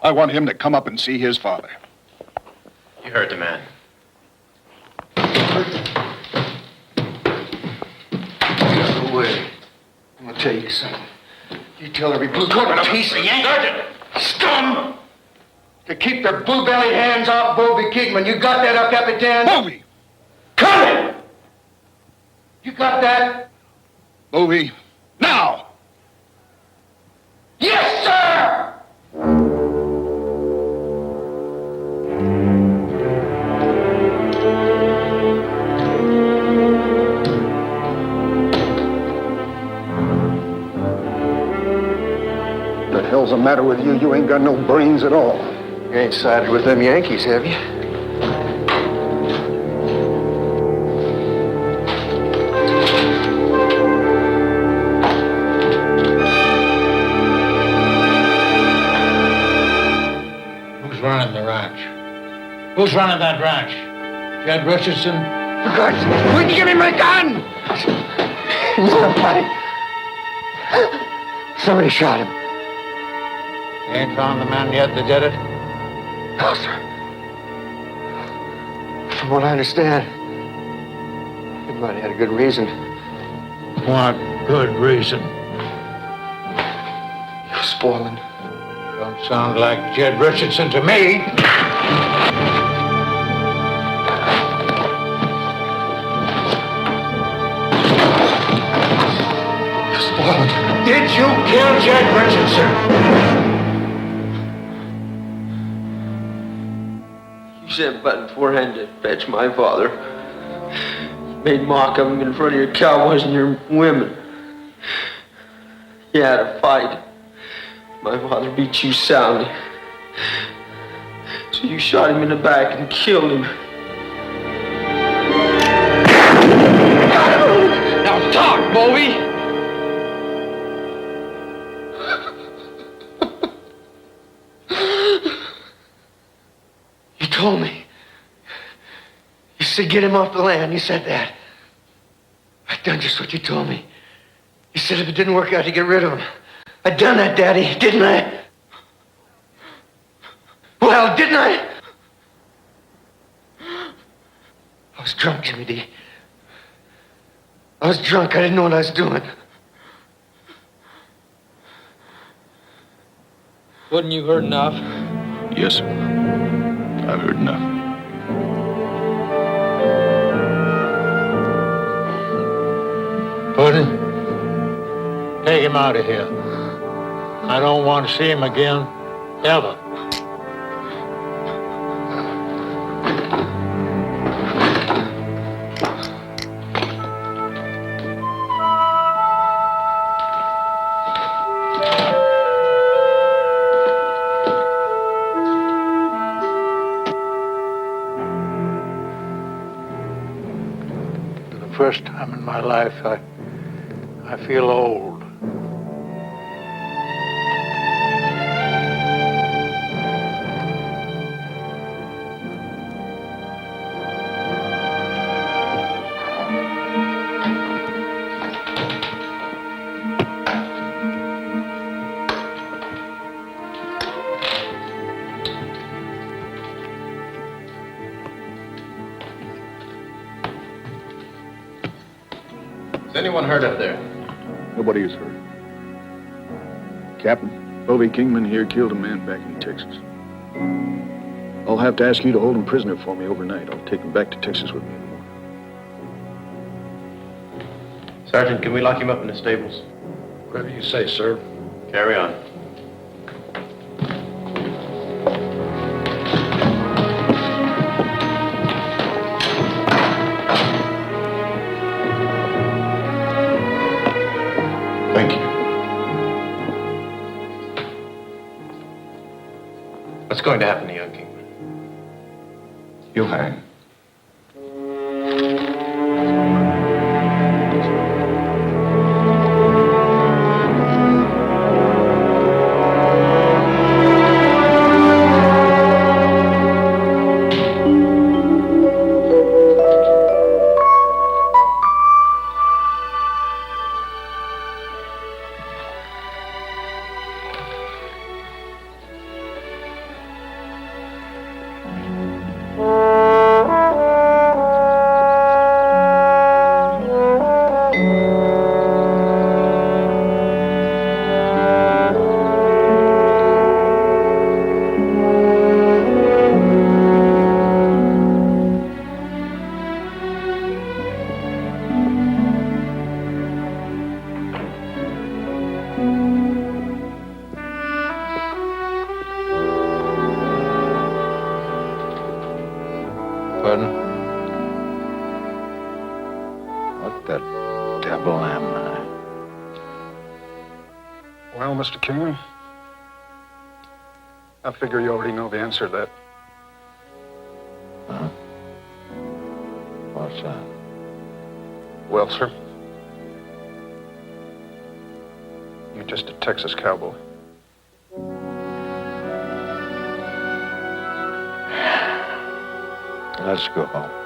I want him to come up and see his father. You heard the man. Get out of the way. I'm gonna tell you something. You tell every blue-coated piece of Yankee scum to keep their blue-bellied hands off Bovey Kingman. You got that, Capitan? Bovey! Coming! You got that? Bovey, now! Yes, sir! What the hell's the matter with you? You ain't got no brains at all. You ain't sided with them Yankees, have you? Who's running the ranch? Who's running that ranch? Jed Richardson? For God's sake, where'd you give me my gun? Nobody. Somebody shot him. You ain't found the man yet that did it? No, sir. From what I understand, everybody had a good reason. What good reason? You're spoiling. Don't sound like Jed Richardson to me. You're spoiling. Did you kill Jed Richardson? You sent Button forehand to fetch my father. Made mock of him in front of your cowboys and your women. You had a fight. My father beat you soundly. So you shot him in the back and killed him. Now talk, Bovey! You told me. You said get him off the land. You said that. I done just what you told me. You said if it didn't work out, to get rid of him. I done that, Daddy, didn't I? Well, didn't I? I was drunk, Jimmy D. I was drunk. I didn't know what I was doing. Wouldn't you heard enough? Yes, sir. I've heard enough. Puddin', take him out of here. I don't want to see him again, ever. first time in my life, I feel old. Is anyone hurt up there? Nobody is hurt. Captain, Bobby Kingman here killed a man back in Texas. I'll have to ask you to hold him prisoner for me overnight. I'll take him back to Texas with me in the morning. Sergeant, can we lock him up in the stables? Whatever you say, sir. Carry on. Thank you. What's going to happen to young Kingman? You'll hang. Pardon? What the devil am I? Well, Mr. Kingman, I figure you already know the answer to that. Huh? What's that? Well, sir, you're just a Texas cowboy. Let's go home.